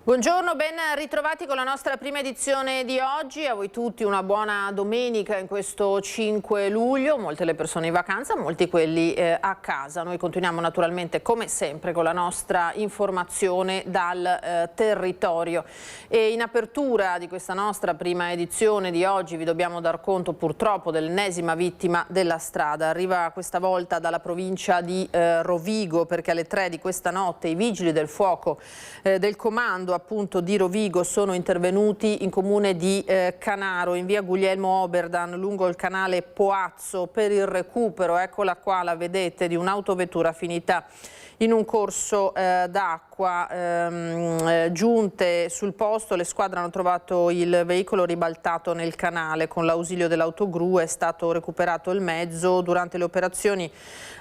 Buongiorno, ben ritrovati con la nostra prima edizione di oggi. A voi tutti una buona domenica in questo 5 luglio. Molte le persone in vacanza, molti quelli a casa. Noi continuiamo naturalmente come sempre con la nostra informazione dal territorio. E in apertura di questa nostra prima edizione di oggi vi dobbiamo dar conto purtroppo dell'ennesima vittima della strada. Arriva questa volta dalla provincia di Rovigo, perché alle 3 di questa notte i vigili del fuoco del comando appunto di Rovigo sono intervenuti in comune di Canaro, in via Guglielmo Oberdan, lungo il canale Poazzo, per il recupero, eccola qua, la vedete, di un'autovettura finita in un corso d'acqua. Giunte sul posto, le squadre hanno trovato il veicolo ribaltato nel canale. Con l'ausilio dell'autogru è stato recuperato il mezzo. Durante le operazioni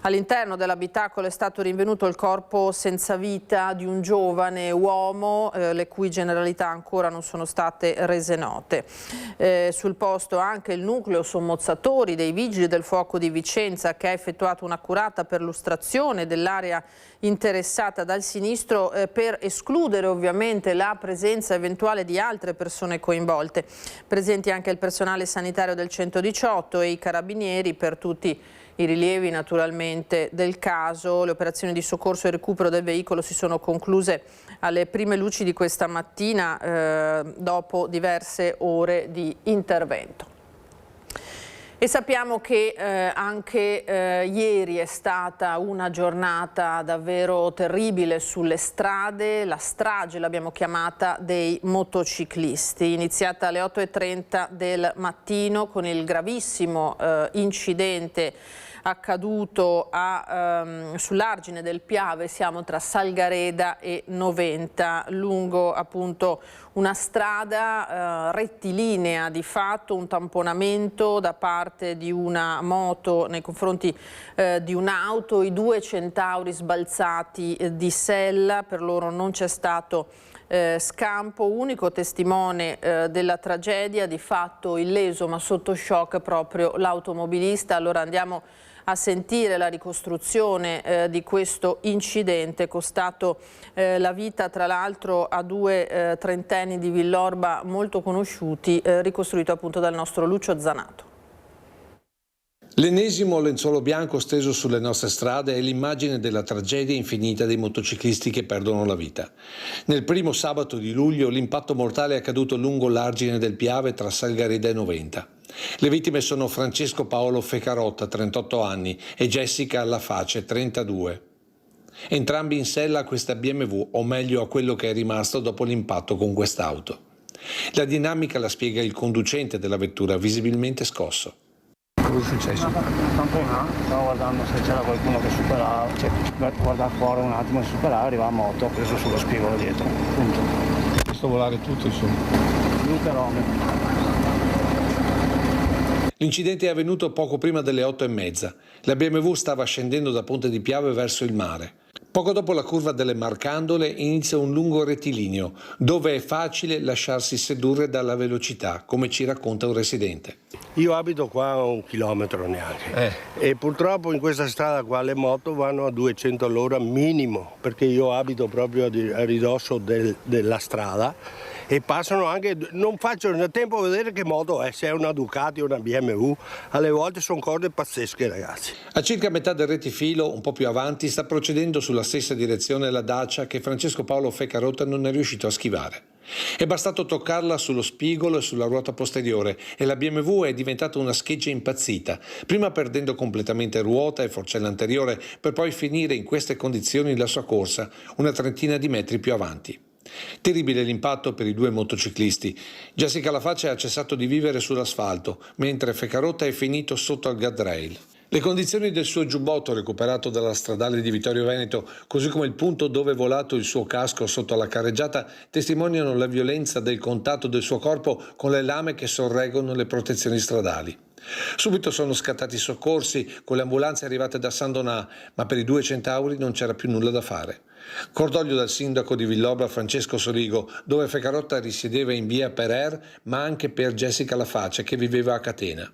all'interno dell'abitacolo è stato rinvenuto il corpo senza vita di un giovane uomo, le cui generalità ancora non sono state rese note. Sul posto anche il nucleo sommozzatori dei Vigili del Fuoco di Vicenza, che ha effettuato un'accurata perlustrazione dell'area interessata dal sinistro per escludere ovviamente la presenza eventuale di altre persone coinvolte. Presenti anche il personale sanitario del 118 e i carabinieri per tutti i rilievi naturalmente del caso. Le operazioni di soccorso e recupero del veicolo si sono concluse alle prime luci di questa mattina dopo diverse ore di intervento. E sappiamo che anche ieri è stata una giornata davvero terribile sulle strade, la strage l'abbiamo chiamata dei motociclisti, iniziata alle 8:30 del mattino con il gravissimo incidente accaduto sull'argine del Piave. Siamo tra Salgareda e Noventa, lungo appunto una strada rettilinea di fatto, un tamponamento da parte di una moto nei confronti di un'auto, i due centauri sbalzati di sella, per loro non c'è stato scampo. Unico testimone della tragedia, di fatto illeso ma sotto shock, proprio l'automobilista. Allora andiamo a sentire la ricostruzione di questo incidente costato la vita tra l'altro a due trentenni di Villorba molto conosciuti, ricostruito appunto dal nostro Lucio Zanato. L'ennesimo lenzuolo bianco steso sulle nostre strade è l'immagine della tragedia infinita dei motociclisti che perdono la vita. Nel primo sabato di luglio l'impatto mortale è accaduto lungo l'argine del Piave tra Salgareda e Noventa. Le vittime sono Francesco Paolo Fecarotta, 38 anni, e Jessica Allaface, 32. Entrambi in sella a questa BMW, o meglio a quello che è rimasto dopo l'impatto con quest'auto. La dinamica la spiega il conducente della vettura, visibilmente scosso. Cosa è successo? Stavo guardando se c'era qualcuno che superava, cioè guardare fuori un attimo e superare, arriva a moto, ho preso sullo spigolo dietro, punto. Ho visto volare tutto, insomma. Tutte robe. L'incidente è avvenuto poco prima delle 8:30. La BMW stava scendendo da Ponte di Piave verso il mare. Poco dopo la curva delle Marcandole inizia un lungo rettilineo, dove è facile lasciarsi sedurre dalla velocità, come ci racconta un residente. Io abito qua a 1 chilometro neanche e purtroppo in questa strada qua le moto vanno a 200 all'ora minimo, perché io abito proprio a ridosso della strada e passano anche, non faccio nel tempo a vedere che moto è, se è una Ducati o una BMW, alle volte sono cose pazzesche, ragazzi. A circa metà del rettifilo, un po' più avanti, sta procedendo sulla stessa direzione la Dacia che Francesco Paolo Fecarotta non è riuscito a schivare. È bastato toccarla sullo spigolo e sulla ruota posteriore e la BMW è diventata una scheggia impazzita, prima perdendo completamente ruota e forcella anteriore per poi finire in queste condizioni la sua corsa una trentina di metri più avanti. Terribile l'impatto per i due motociclisti. Jessica Allaface ha cessato di vivere sull'asfalto, mentre Fecarotta è finito sotto al guardrail. Le condizioni del suo giubbotto recuperato dalla stradale di Vittorio Veneto, così come il punto dove è volato il suo casco sotto la carreggiata, testimoniano la violenza del contatto del suo corpo con le lame che sorreggono le protezioni stradali. Subito sono scattati i soccorsi con le ambulanze arrivate da San Donà, ma per i due centauri non c'era più nulla da fare. Cordoglio dal sindaco di Villorba Francesco Sorigo, dove Feccarotta risiedeva in via Perer, ma anche per Jessica Laface, che viveva a Catena.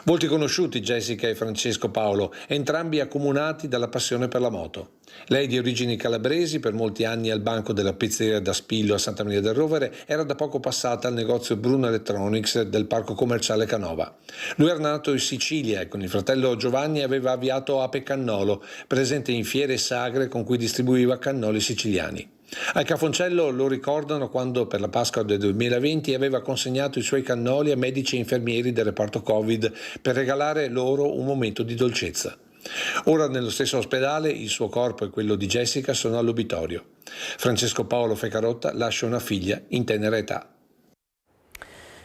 Volti conosciuti Jessica e Francesco Paolo, entrambi accomunati dalla passione per la moto. Lei di origini calabresi, per molti anni al banco della pizzeria da Spillo a Santa Maria del Rovere, era da poco passata al negozio Bruno Electronics del parco commerciale Canova. Lui era nato in Sicilia e con il fratello Giovanni aveva avviato Ape Cannolo, presente in fiere e sagre con cui distribuiva cannoli siciliani. Al Cafoncello lo ricordano quando per la Pasqua del 2020 aveva consegnato i suoi cannoli a medici e infermieri del reparto Covid per regalare loro un momento di dolcezza. Ora nello stesso ospedale il suo corpo e quello di Jessica sono all'obitorio. Francesco Paolo Feccarotta lascia una figlia in tenera età.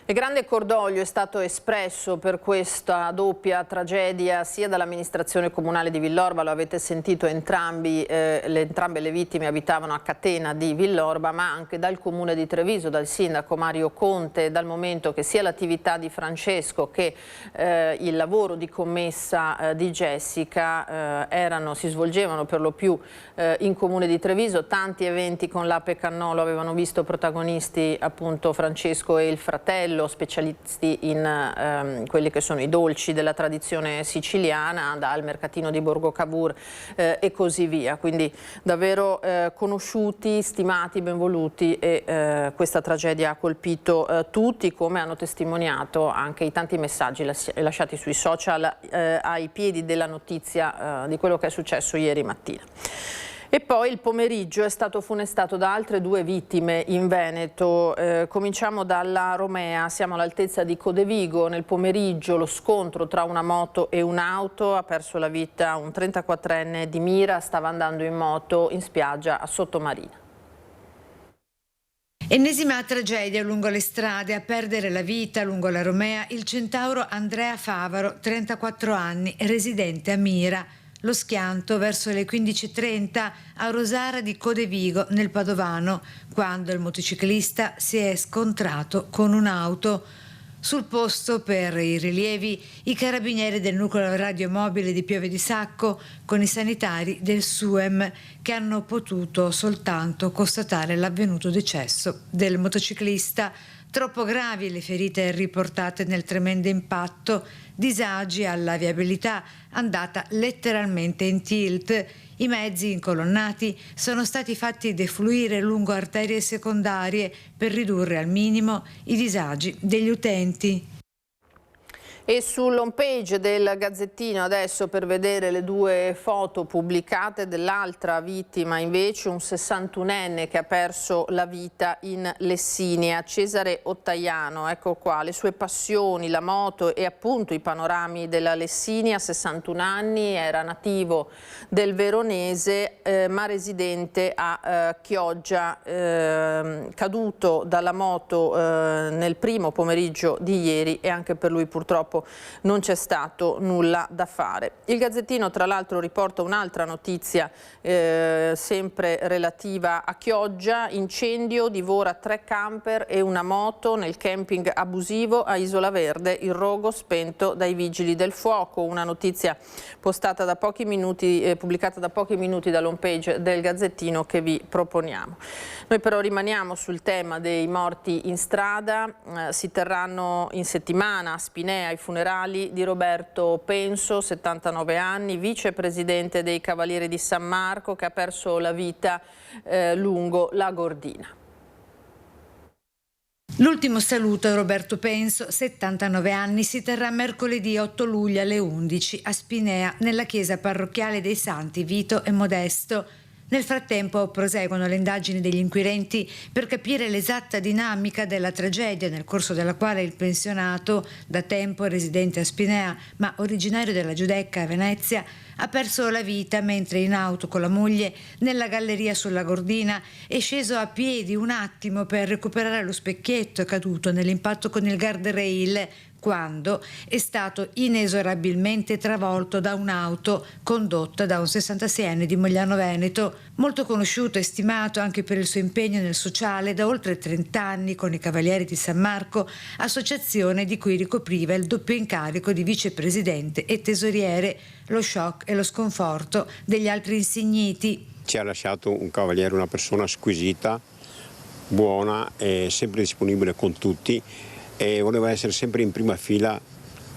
E grande cordoglio è stato espresso per questa doppia tragedia sia dall'amministrazione comunale di Villorba, lo avete sentito, entrambe le vittime abitavano a Catena di Villorba, ma anche dal comune di Treviso, dal sindaco Mario Conte, dal momento che sia l'attività di Francesco che il lavoro di commessa di Jessica si svolgevano per lo più in comune di Treviso. Tanti eventi con l'Ape Cannolo avevano visto protagonisti appunto Francesco e il fratello, specialisti in quelli che sono i dolci della tradizione siciliana, dal mercatino di Borgo Cavour e così via. Quindi davvero conosciuti, stimati, benvoluti, e questa tragedia ha colpito tutti, come hanno testimoniato anche i tanti messaggi lasciati sui social ai piedi della notizia di quello che è successo ieri mattina. E poi il pomeriggio è stato funestato da altre 2 vittime in Veneto. Cominciamo dalla Romea, siamo all'altezza di Codevigo. Nel pomeriggio lo scontro tra una moto e un'auto, ha perso la vita un 34enne di Mira, stava andando in moto in spiaggia a Sottomarina. Ennesima tragedia lungo le strade, a perdere la vita lungo la Romea il centauro Andrea Favaro, 34 anni, residente a Mira. Lo schianto verso le 15:30 a Rosara di Codevigo nel Padovano, quando il motociclista si è scontrato con un'auto. Sul posto, per i rilievi, i carabinieri del nucleo radiomobile di Pieve di Sacco con i sanitari del SUEM, che hanno potuto soltanto constatare l'avvenuto decesso del motociclista. Troppo gravi le ferite riportate nel tremendo impatto, disagi alla viabilità andata letteralmente in tilt. I mezzi incolonnati sono stati fatti defluire lungo arterie secondarie per ridurre al minimo i disagi degli utenti. E sull'home page del Gazzettino adesso, per vedere le 2 foto pubblicate dell'altra vittima, invece un 61enne che ha perso la vita in Lessinia, Cesare Ottaiano. Ecco qua le sue passioni, la moto e appunto i panorami della Lessinia. 61 anni, era nativo del Veronese ma residente a Chioggia, caduto dalla moto nel primo pomeriggio di ieri, e anche per lui purtroppo non c'è stato nulla da fare. Il Gazzettino tra l'altro riporta un'altra notizia sempre relativa a Chioggia: incendio divora 3 camper e una moto nel camping abusivo a Isola Verde, il rogo spento dai vigili del fuoco. Una notizia postata da pochi minuti, pubblicata da pochi minuti dall'home page del Gazzettino, che vi proponiamo. Noi però rimaniamo sul tema dei morti in strada. Si terranno in settimana a Spinea i funerali di Roberto Penso, 79 anni, vicepresidente dei Cavalieri di San Marco, che ha perso la vita lungo la Gordina. L'ultimo saluto a Roberto Penso, 79 anni, si terrà mercoledì 8 luglio alle 11 a Spinea, nella chiesa parrocchiale dei Santi Vito e Modesto. Nel frattempo proseguono le indagini degli inquirenti per capire l'esatta dinamica della tragedia, nel corso della quale il pensionato, da tempo residente a Spinea ma originario della Giudecca a Venezia, ha perso la vita mentre in auto con la moglie nella galleria sulla Gordina è sceso a piedi un attimo per recuperare lo specchietto caduto nell'impatto con il guardrail, quando è stato inesorabilmente travolto da un'auto condotta da un 66enne di Mogliano Veneto, molto conosciuto e stimato anche per il suo impegno nel sociale da oltre 30 anni con i Cavalieri di San Marco, associazione di cui ricopriva il doppio incarico di vicepresidente e tesoriere. Lo shock e lo sconforto degli altri insigniti. ci ha lasciato un cavaliere, una persona squisita, buona e sempre disponibile con tutti, e voleva essere sempre in prima fila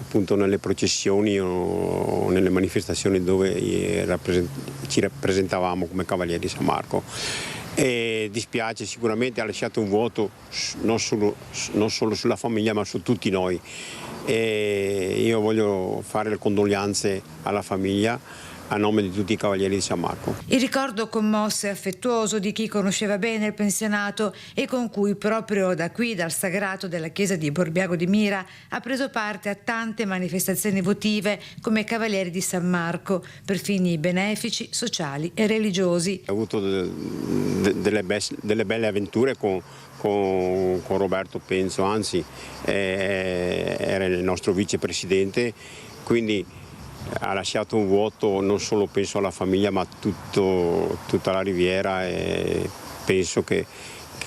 appunto nelle processioni o nelle manifestazioni dove ci rappresentavamo come Cavalieri di San Marco. E dispiace, sicuramente ha lasciato un vuoto non solo sulla famiglia ma su tutti noi, e io voglio fare le condoglianze alla famiglia a nome di tutti i Cavalieri di San Marco. Il ricordo commosso e affettuoso di chi conosceva bene il pensionato e con cui proprio da qui, dal sagrato della chiesa di Borbiago di Mira, ha preso parte a tante manifestazioni votive come Cavalieri di San Marco per fini benefici, sociali e religiosi. Ha avuto delle belle avventure con Roberto Penso, anzi era il nostro vicepresidente, quindi ha lasciato un vuoto non solo penso alla famiglia ma tutta la Riviera, e penso che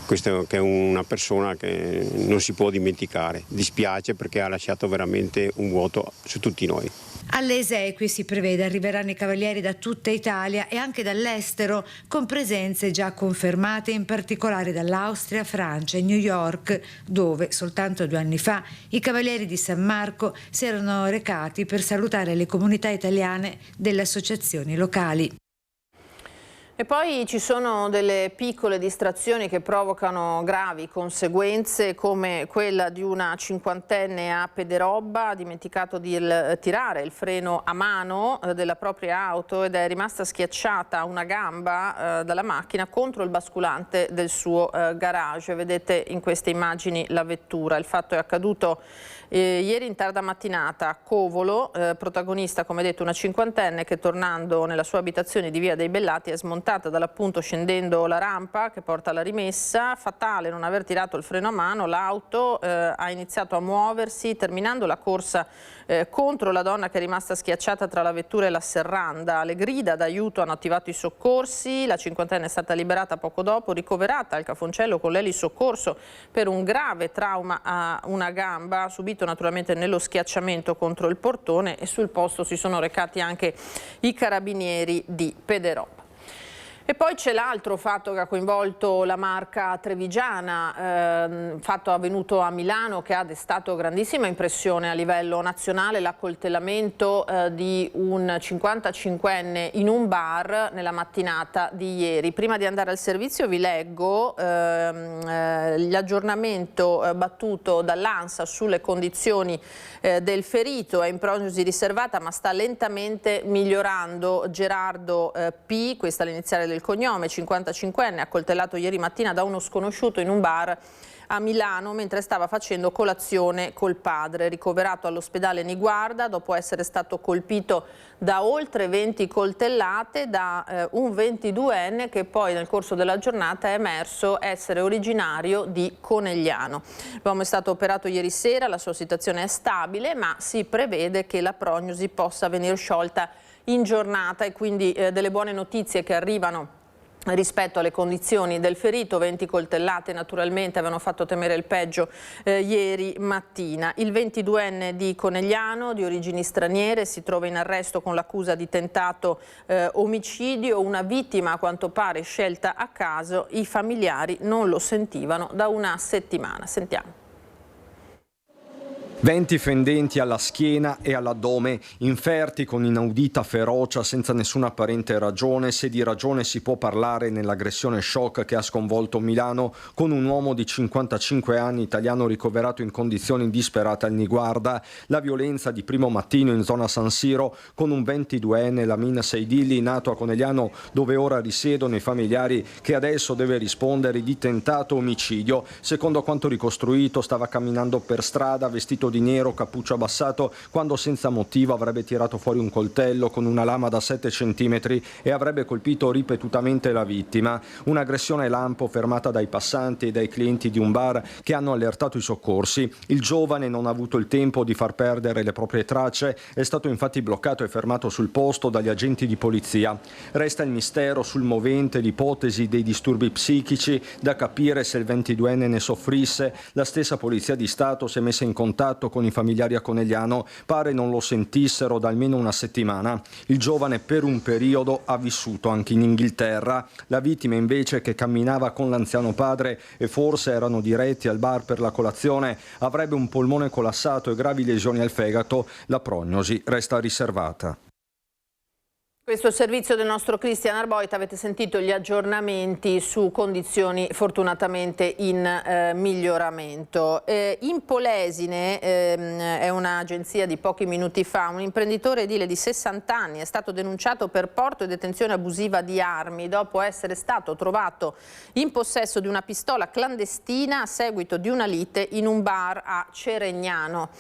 questa è una persona che non si può dimenticare. Dispiace perché ha lasciato veramente un vuoto su tutti noi. Alle esequie si prevede arriveranno i cavalieri da tutta Italia e anche dall'estero, con presenze già confermate in particolare dall'Austria, Francia e New York, dove soltanto 2 anni fa i Cavalieri di San Marco si erano recati per salutare le comunità italiane delle associazioni locali. E poi ci sono delle piccole distrazioni che provocano gravi conseguenze, come quella di una 50enne a Pederobba, ha dimenticato di tirare il freno a mano della propria auto ed è rimasta schiacciata una gamba dalla macchina contro il basculante del suo garage. Vedete in queste immagini la vettura. Il fatto è accaduto ieri in tarda mattinata a Covolo, protagonista come detto una 50enne che tornando nella sua abitazione di Via dei Bellati è smontata dall'appunto scendendo la rampa che porta alla rimessa. Fatale non aver tirato il freno a mano, l'auto ha iniziato a muoversi terminando la corsa contro la donna che è rimasta schiacciata tra la vettura e la serranda. Le grida d'aiuto hanno attivato i soccorsi, la 50enne è stata liberata poco dopo, ricoverata al Cafoncello con l'elisoccorso per un grave trauma a una gamba subito naturalmente nello schiacciamento contro il portone, e sul posto si sono recati anche i carabinieri di Pederobba. E poi c'è l'altro fatto che ha coinvolto la Marca trevigiana, fatto avvenuto a Milano che ha destato grandissima impressione a livello nazionale, l'accoltellamento di un 55enne in un bar nella mattinata di ieri. Prima di andare al servizio vi leggo l'aggiornamento battuto dall'ANSA sulle condizioni del ferito. È in prognosi riservata ma sta lentamente migliorando. Gerardo P, questa è l'iniziale del cognome, 55enne, accoltellato ieri mattina da uno sconosciuto in un bar a Milano mentre stava facendo colazione col padre, ricoverato all'ospedale Niguarda dopo essere stato colpito da oltre 20 coltellate da un 22enne che poi nel corso della giornata è emerso essere originario di Conegliano. L'uomo è stato operato ieri sera, la sua situazione è stabile ma si prevede che la prognosi possa venire sciolta in giornata, e quindi delle buone notizie che arrivano rispetto alle condizioni del ferito. 20 coltellate naturalmente avevano fatto temere il peggio ieri mattina. Il 22enne di Conegliano, di origini straniere, si trova in arresto con l'accusa di tentato omicidio, una vittima a quanto pare scelta a caso. I familiari non lo sentivano da una settimana. Sentiamo. 20 fendenti alla schiena e all'addome, inferti con inaudita ferocia senza nessuna apparente ragione, se di ragione si può parlare nell'aggressione shock che ha sconvolto Milano con un uomo di 55 anni italiano ricoverato in condizioni disperate al Niguarda, la violenza di primo mattino in zona San Siro con un 22enne, Lamin Seidilli, nato a Conegliano dove ora risiedono i familiari, che adesso deve rispondere di tentato omicidio. Secondo quanto ricostruito stava camminando per strada vestito di nero, cappuccio abbassato, quando senza motivo avrebbe tirato fuori un coltello con una lama da 7 centimetri e avrebbe colpito ripetutamente la vittima. Un'aggressione lampo fermata dai passanti e dai clienti di un bar che hanno allertato i soccorsi. Il giovane non ha avuto il tempo di far perdere le proprie tracce, è stato infatti bloccato e fermato sul posto dagli agenti di polizia. Resta il mistero sul movente l'ipotesi dei disturbi psichici, da capire se il 22enne ne soffrisse. La stessa Polizia di Stato si è messa in contatto contatto con i familiari a Conegliano pare non lo sentissero da almeno una settimana. Il giovane per un periodo ha vissuto anche in Inghilterra. La vittima invece, che camminava con l'anziano padre e forse erano diretti al bar per la colazione, avrebbe un polmone colassato e gravi lesioni al fegato. La prognosi resta riservata. Questo è il servizio del nostro Cristian Arboita. Avete sentito gli aggiornamenti su condizioni fortunatamente in miglioramento. In Polesine, è un'agenzia di pochi minuti fa, un imprenditore edile di 60 anni è stato denunciato per porto e detenzione abusiva di armi dopo essere stato trovato in possesso di una pistola clandestina a seguito di una lite in un bar a Ceregnano.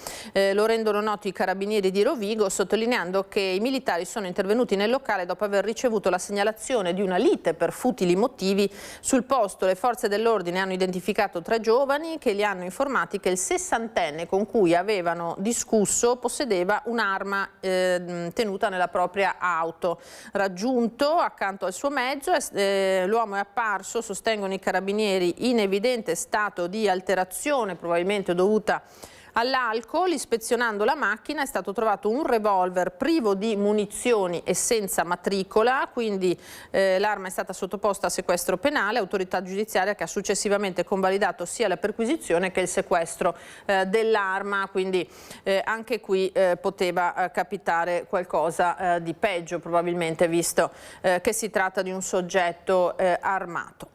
Lo rendono noti i carabinieri di Rovigo, sottolineando che i militari sono intervenuti nel locale dopo aver ricevuto la segnalazione di una lite per futili motivi. Sul posto le forze dell'ordine hanno identificato 3 giovani che li hanno informati che il 60enne con cui avevano discusso possedeva un'arma tenuta nella propria auto. Raggiunto accanto al suo mezzo, l'uomo è apparso, sostengono i carabinieri, in evidente stato di alterazione, probabilmente dovuta all'alcol. Ispezionando la macchina è stato trovato un revolver privo di munizioni e senza matricola, quindi l'arma è stata sottoposta a sequestro penale, autorità giudiziaria che ha successivamente convalidato sia la perquisizione che il sequestro dell'arma, quindi anche qui poteva capitare qualcosa di peggio probabilmente, visto che si tratta di un soggetto armato.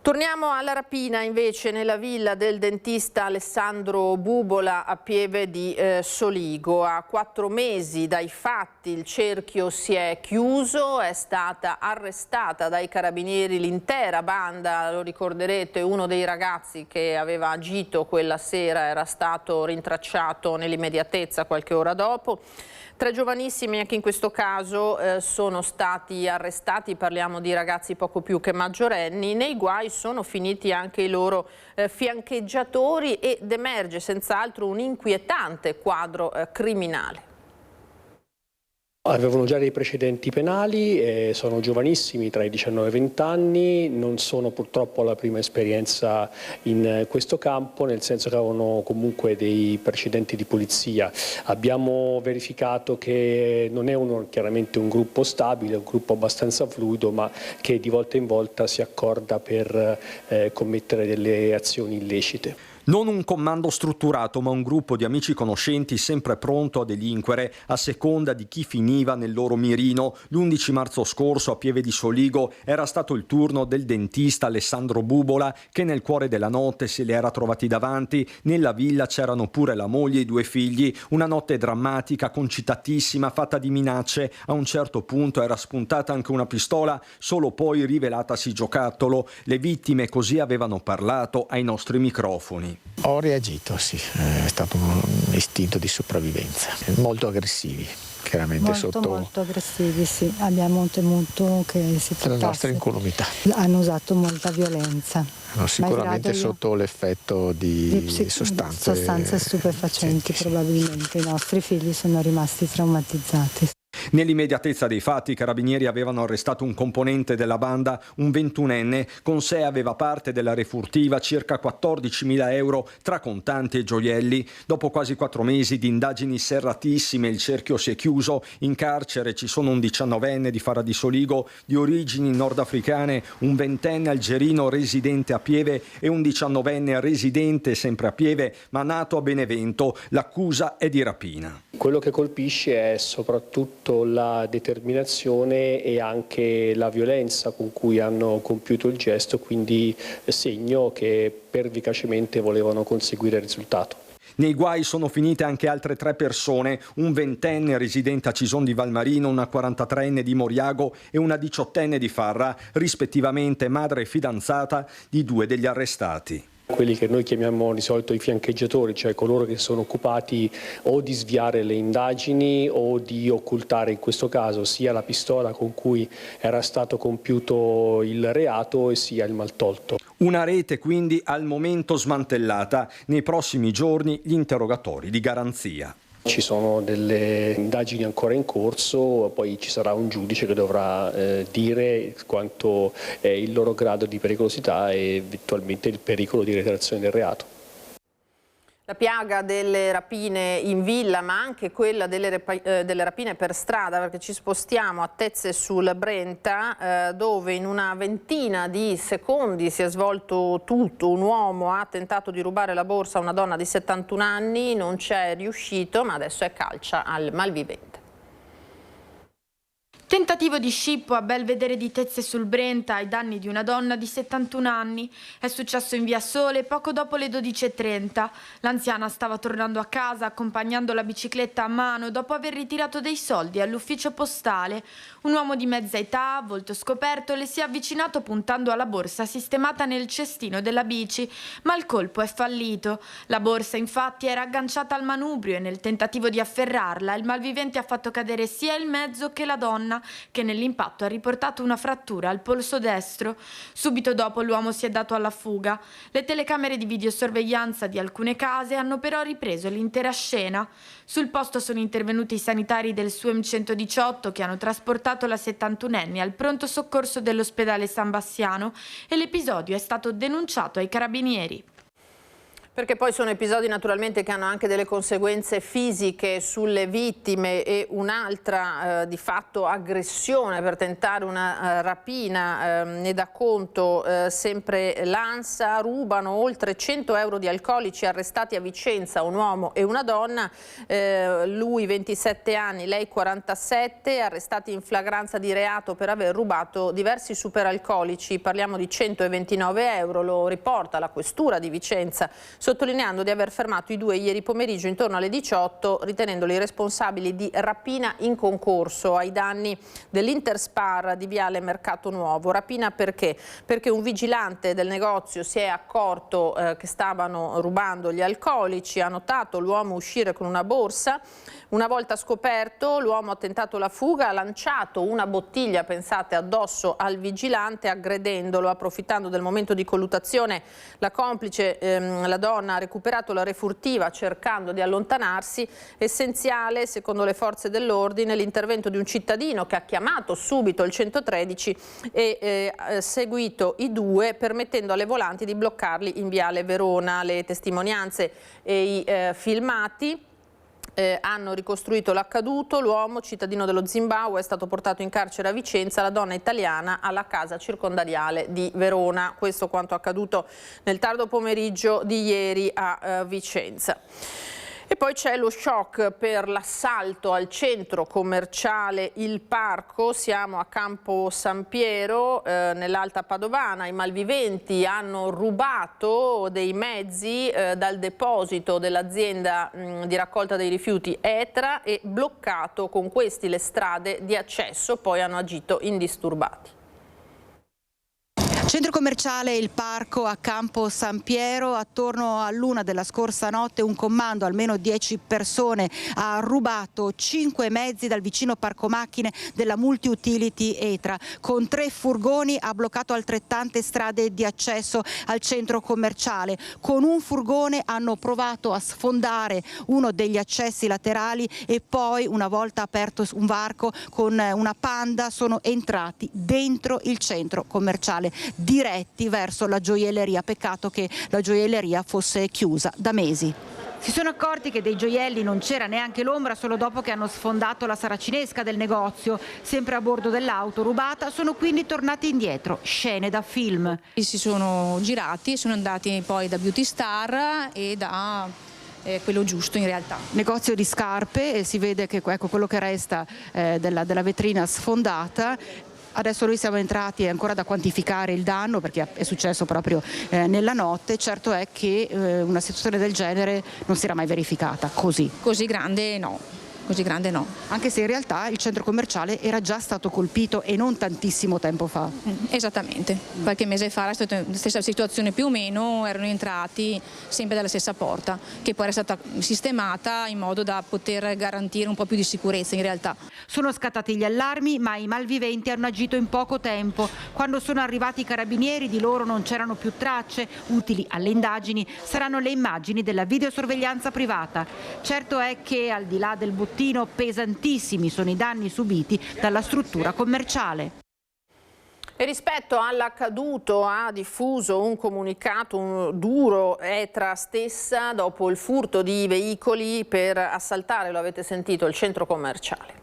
Torniamo alla rapina invece nella villa del dentista Alessandro Bubola a Pieve di Soligo. A 4 mesi dai fatti il cerchio si è chiuso, è stata arrestata dai carabinieri l'intera banda, lo ricorderete, uno dei ragazzi che aveva agito quella sera era stato rintracciato nell'immediatezza qualche ora dopo. 3 giovanissimi anche in questo caso sono stati arrestati, parliamo di ragazzi poco più che maggiorenni. Nei guai sono finiti anche i loro fiancheggiatori ed emerge senz'altro un inquietante quadro criminale. Avevano già dei precedenti penali, sono giovanissimi, tra i 19 e i 20 anni, non sono purtroppo la prima esperienza in questo campo, nel senso che avevano comunque dei precedenti di polizia. Abbiamo verificato che non è chiaramente un gruppo stabile, è un gruppo abbastanza fluido, ma che di volta in volta si accorda per commettere delle azioni illecite. Non un comando strutturato, ma un gruppo di amici conoscenti sempre pronto a delinquere a seconda di chi finiva nel loro mirino. L'11 marzo scorso a Pieve di Soligo era stato il turno del dentista Alessandro Bubola, che nel cuore della notte se li era trovati davanti. Nella villa c'erano pure la moglie e i 2 figli. Una notte drammatica, concitatissima, fatta di minacce. A un certo punto era spuntata anche una pistola, solo poi rivelatasi giocattolo. Le vittime così avevano parlato ai nostri microfoni. Ho reagito, sì, è stato un istinto di sopravvivenza. Molto aggressivi, chiaramente molto aggressivi, sì. Abbiamo temuto che si trattasse della nostra incolumità. Hanno usato molta violenza. Sicuramente sotto l'effetto di sostanze stupefacenti, probabilmente. I nostri figli sono rimasti traumatizzati. Nell'immediatezza dei fatti i carabinieri avevano arrestato un componente della banda, un 21enne, con sé aveva parte della refurtiva circa 14.000 euro tra contanti e gioielli. Dopo quasi 4 mesi di indagini serratissime il cerchio si è chiuso. In carcere ci sono un 19enne di Fara di Soligo di origini nordafricane, un 20enne algerino residente a Pieve e un 19enne residente sempre a Pieve ma nato a Benevento. L'accusa è di rapina. Quello che colpisce è soprattutto la determinazione e anche la violenza con cui hanno compiuto il gesto, quindi segno che pervicacemente volevano conseguire il risultato. Nei guai sono finite anche altre 3 persone, un 20enne residente a Cison di Valmarino, una 43enne di Moriago e una 18enne di Farra, rispettivamente madre e fidanzata di 2 degli arrestati. Quelli che noi chiamiamo di solito i fiancheggiatori, cioè coloro che sono occupati o di sviare le indagini o di occultare in questo caso sia la pistola con cui era stato compiuto il reato e sia il maltolto. Una rete quindi al momento smantellata, nei prossimi giorni gli interrogatori di garanzia. Ci sono delle indagini ancora in corso, poi ci sarà un giudice che dovrà dire quanto è il loro grado di pericolosità e eventualmente il pericolo di reiterazione del reato. La piaga delle rapine in villa, ma anche quella delle rapine per strada, perché ci spostiamo a Tezze sul Brenta, dove in una ventina di secondi si è svolto tutto. Un uomo ha tentato di rubare la borsa a una donna di 71 anni, non c'è riuscito, ma adesso è calcia al malvivente. Tentativo di scippo a Belvedere di Tezze sul Brenta ai danni di una donna di 71 anni. È successo in via Sole poco dopo le 12:30. L'anziana stava tornando a casa accompagnando la bicicletta a mano dopo aver ritirato dei soldi all'ufficio postale. Un uomo di mezza età, volto scoperto, le si è avvicinato puntando alla borsa sistemata nel cestino della bici, ma il colpo è fallito. La borsa infatti era agganciata al manubrio e nel tentativo di afferrarla il malvivente ha fatto cadere sia il mezzo che la donna, che nell'impatto ha riportato una frattura al polso destro. Subito dopo l'uomo si è dato alla fuga. Le telecamere di videosorveglianza di alcune case hanno però ripreso l'intera scena. Sul posto sono intervenuti i sanitari del SUEM 118 che hanno trasportato la 71enne al pronto soccorso dell'ospedale San Bassiano e l'episodio è stato denunciato ai carabinieri. Perché poi sono episodi naturalmente che hanno anche delle conseguenze fisiche sulle vittime e un'altra di fatto aggressione per tentare una rapina, ne dà conto sempre l'ANSA. Rubano oltre 100 euro di alcolici, arrestati a Vicenza un uomo e una donna, lui 27 anni, lei 47, arrestati in flagranza di reato per aver rubato diversi superalcolici. Parliamo di 129 euro, lo riporta la questura di Vicenza, sottolineando di aver fermato i due ieri pomeriggio intorno alle 18, ritenendoli responsabili di rapina in concorso ai danni dell'Interspar di Viale Mercato Nuovo. Rapina perché? Perché un vigilante del negozio si è accorto che stavano rubando gli alcolici, ha notato l'uomo uscire con una borsa. Una volta scoperto, l'uomo ha tentato la fuga, ha lanciato una bottiglia, pensate, addosso al vigilante aggredendolo. Approfittando del momento di colluttazione, la complice, la donna, ha recuperato la refurtiva cercando di allontanarsi. Essenziale, secondo le forze dell'ordine, l'intervento di un cittadino che ha chiamato subito il 113 e seguito i due, permettendo alle volanti di bloccarli in Viale Verona. Le testimonianze e i filmati hanno ricostruito l'accaduto. L'uomo, cittadino dello Zimbabwe, è stato portato in carcere a Vicenza, la donna italiana alla casa circondariale di Verona. Questo quanto accaduto nel tardo pomeriggio di ieri a Vicenza. E poi c'è lo shock per l'assalto al centro commerciale Il Parco. Siamo a Campo San Piero, nell'Alta Padovana. I malviventi hanno rubato dei mezzi dal deposito dell'azienda di raccolta dei rifiuti Etra e bloccato con questi le strade di accesso, poi hanno agito indisturbati. Centro commerciale Il Parco a Campo San Piero. Attorno all'1 della scorsa notte un commando, almeno 10 persone, ha rubato 5 mezzi dal vicino parco macchine della multi-utility Etra. Con 3 furgoni ha bloccato altrettante strade di accesso al centro commerciale. Con un furgone hanno provato a sfondare uno degli accessi laterali e poi, una volta aperto un varco con una Panda, sono entrati dentro il centro commerciale, diretti verso la gioielleria. Peccato che la gioielleria fosse chiusa da mesi. Si sono accorti che dei gioielli non c'era neanche l'ombra solo dopo che hanno sfondato la saracinesca del negozio. Sempre a bordo dell'auto rubata, sono quindi tornati indietro. Scene da film. Si sono girati e sono andati poi da Beauty Star e da quello giusto in realtà. Negozio di scarpe, e si vede che ecco quello che resta della vetrina sfondata. Adesso noi siamo entrati, è ancora da quantificare il danno perché è successo proprio nella notte. Certo è che una situazione del genere non si era mai verificata così. Così grande no. Così grande no. Anche se in realtà il centro commerciale era già stato colpito e non tantissimo tempo fa. Esattamente, qualche mese fa era stata la stessa situazione più o meno, erano entrati sempre dalla stessa porta, che poi era stata sistemata in modo da poter garantire un po' più di sicurezza in realtà. Sono scattati gli allarmi, ma i malviventi hanno agito in poco tempo. Quando sono arrivati i carabinieri, di loro non c'erano più tracce. Utili alle indagini saranno le immagini della videosorveglianza privata. Certo è che al di là del bottino, pesantissimi sono i danni subiti dalla struttura commerciale. E rispetto all'accaduto ha diffuso un comunicato duro ETRA stessa dopo il furto di veicoli per assaltare, lo avete sentito, il centro commerciale.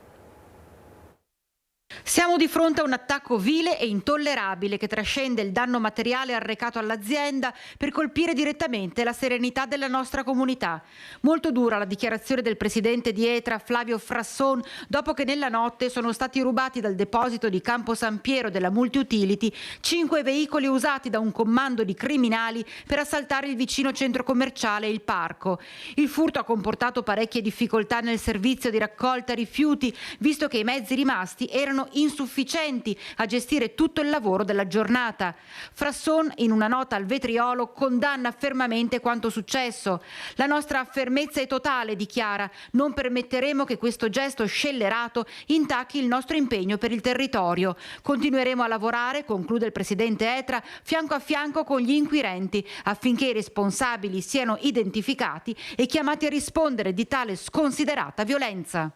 Siamo di fronte a un attacco vile e intollerabile che trascende il danno materiale arrecato all'azienda per colpire direttamente la serenità della nostra comunità. Molto dura la dichiarazione del presidente di ETRA, Flavio Frasson, dopo che nella notte sono stati rubati dal deposito di Campo San Piero della Multiutility 5 veicoli usati da un commando di criminali per assaltare il vicino centro commerciale Il Parco. Il furto ha comportato parecchie difficoltà nel servizio di raccolta rifiuti, visto che i mezzi rimasti erano insufficienti a gestire tutto il lavoro della giornata. Frasson, in una nota al Vetriolo, condanna fermamente quanto successo. La nostra fermezza è totale, dichiara. Non permetteremo che questo gesto scellerato intacchi il nostro impegno per il territorio. Continueremo a lavorare, conclude il presidente ETRA, fianco a fianco con gli inquirenti, affinché i responsabili siano identificati e chiamati a rispondere di tale sconsiderata violenza.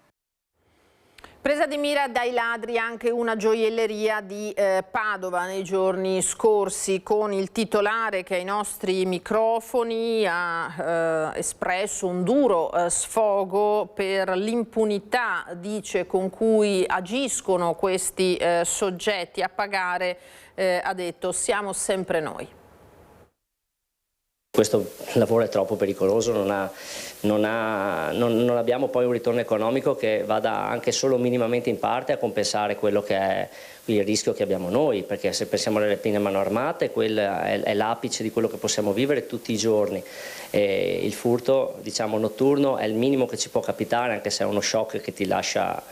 Presa di mira dai ladri anche una gioielleria di Padova nei giorni scorsi, con il titolare che ai nostri microfoni ha espresso un duro sfogo per l'impunità, dice, con cui agiscono questi soggetti. A pagare, ha detto, siamo sempre noi. Questo lavoro è troppo pericoloso, non abbiamo poi un ritorno economico che vada anche solo minimamente in parte a compensare quello che è il rischio che abbiamo noi, perché se pensiamo alle rapine a mano armate, quello è l'apice di quello che possiamo vivere tutti i giorni. E il furto, diciamo, notturno è il minimo che ci può capitare, anche se è uno shock che ti lascia,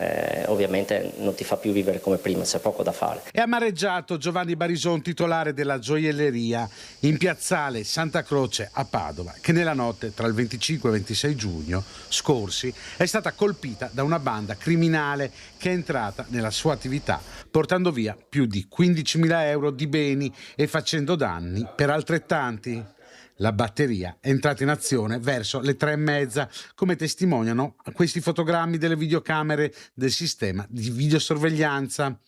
ovviamente non ti fa più vivere come prima, c'è poco da fare. È amareggiato Giovanni Barison, titolare della gioielleria in piazzale Santa Croce a Padova, che nella notte tra il 25 e il 26 giugno scorsi è stata colpita da una banda criminale che è entrata nella sua attività, portando via più di 15.000 euro di beni e facendo danni per altrettanti. La batteria è entrata in azione verso le 3:30, come testimoniano questi fotogrammi delle videocamere del sistema di videosorveglianza.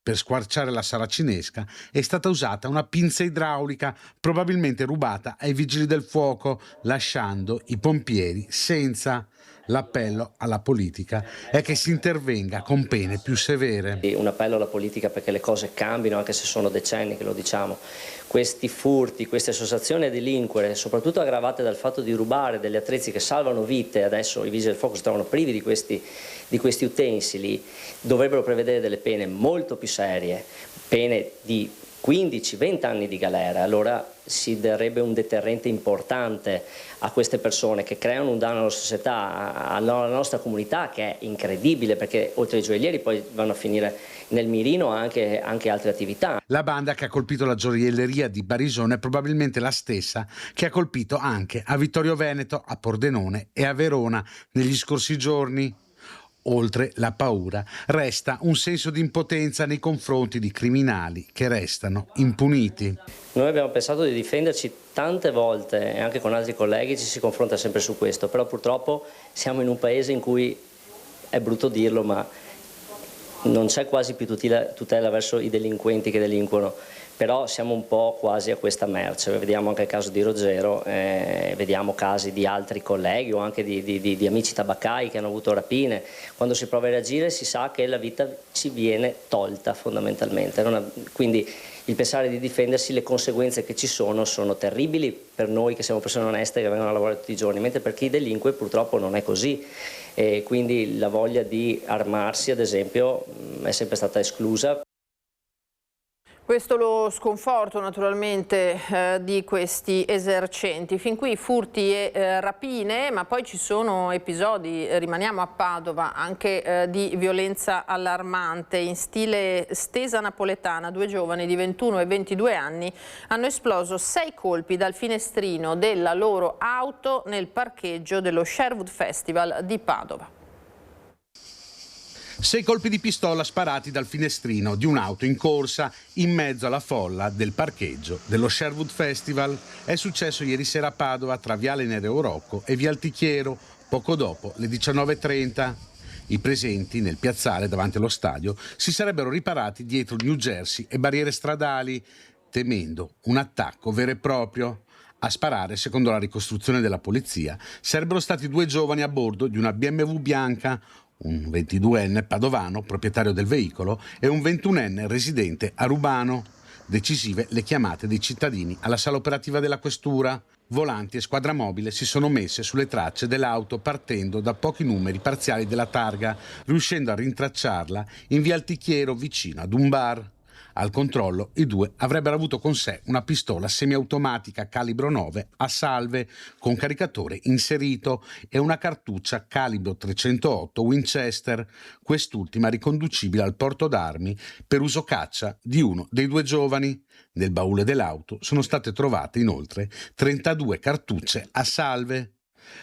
Per squarciare la saracinesca è stata usata una pinza idraulica, probabilmente rubata ai vigili del fuoco, lasciando i pompieri senza. L'appello alla politica è che si intervenga con pene più severe. Un appello alla politica perché le cose cambino, anche se sono decenni che lo diciamo. Questi furti, queste associazioni a delinquere, soprattutto aggravate dal fatto di rubare degli attrezzi che salvano vite, adesso i vigili del fuoco si trovano privi di questi utensili, dovrebbero prevedere delle pene molto più serie, pene di 15-20 anni di galera. Allora si darebbe un deterrente importante a queste persone che creano un danno alla società, alla nostra comunità, che è incredibile, perché oltre ai gioiellieri poi vanno a finire nel mirino anche altre attività. La banda che ha colpito la gioielleria di Barisone è probabilmente la stessa che ha colpito anche a Vittorio Veneto, a Pordenone e a Verona negli scorsi giorni. Oltre la paura, resta un senso di impotenza nei confronti di criminali che restano impuniti. Noi abbiamo pensato di difenderci tante volte e anche con altri colleghi ci si confronta sempre su questo, però purtroppo siamo in un paese in cui, è brutto dirlo, ma non c'è quasi più tutela verso i delinquenti che delinquono. Però siamo un po' quasi a questa merce. Vediamo anche il caso di Ruggero, vediamo casi di altri colleghi o anche di amici tabaccai che hanno avuto rapine. Quando si prova a reagire si sa che la vita ci viene tolta fondamentalmente. Quindi il pensare di difendersi, le conseguenze che ci sono terribili per noi che siamo persone oneste che vengono a lavorare tutti i giorni, mentre per chi delinque purtroppo non è così. E quindi la voglia di armarsi, ad esempio, è sempre stata esclusa. Questo lo sconforto naturalmente di questi esercenti. Fin qui furti e rapine, ma poi ci sono episodi, rimaniamo a Padova, anche di violenza allarmante. In stile stesa napoletana, 2 giovani di 21 e 22 anni hanno esploso 6 colpi dal finestrino della loro auto nel parcheggio dello Sherwood Festival di Padova. 6 colpi di pistola sparati dal finestrino di un'auto in corsa in mezzo alla folla del parcheggio dello Sherwood Festival. È successo ieri sera a Padova tra Viale Nereo Rocco e Via Altichiero, poco dopo le 19:30. I presenti nel piazzale davanti allo stadio si sarebbero riparati dietro New Jersey e barriere stradali, temendo un attacco vero e proprio. A sparare, secondo la ricostruzione della polizia, sarebbero stati 2 giovani a bordo di una BMW bianca, un 22enne padovano, proprietario del veicolo, e un 21enne residente a Rubano. Decisive le chiamate dei cittadini alla sala operativa della questura. Volanti e squadra mobile si sono messe sulle tracce dell'auto partendo da pochi numeri parziali della targa, riuscendo a rintracciarla in via Altichiero vicino ad un bar. Al controllo i 2 avrebbero avuto con sé una pistola semiautomatica calibro 9 a salve con caricatore inserito e una cartuccia calibro 308 Winchester, quest'ultima riconducibile al porto d'armi per uso caccia di uno dei 2 giovani. Nel baule dell'auto sono state trovate inoltre 32 cartucce a salve.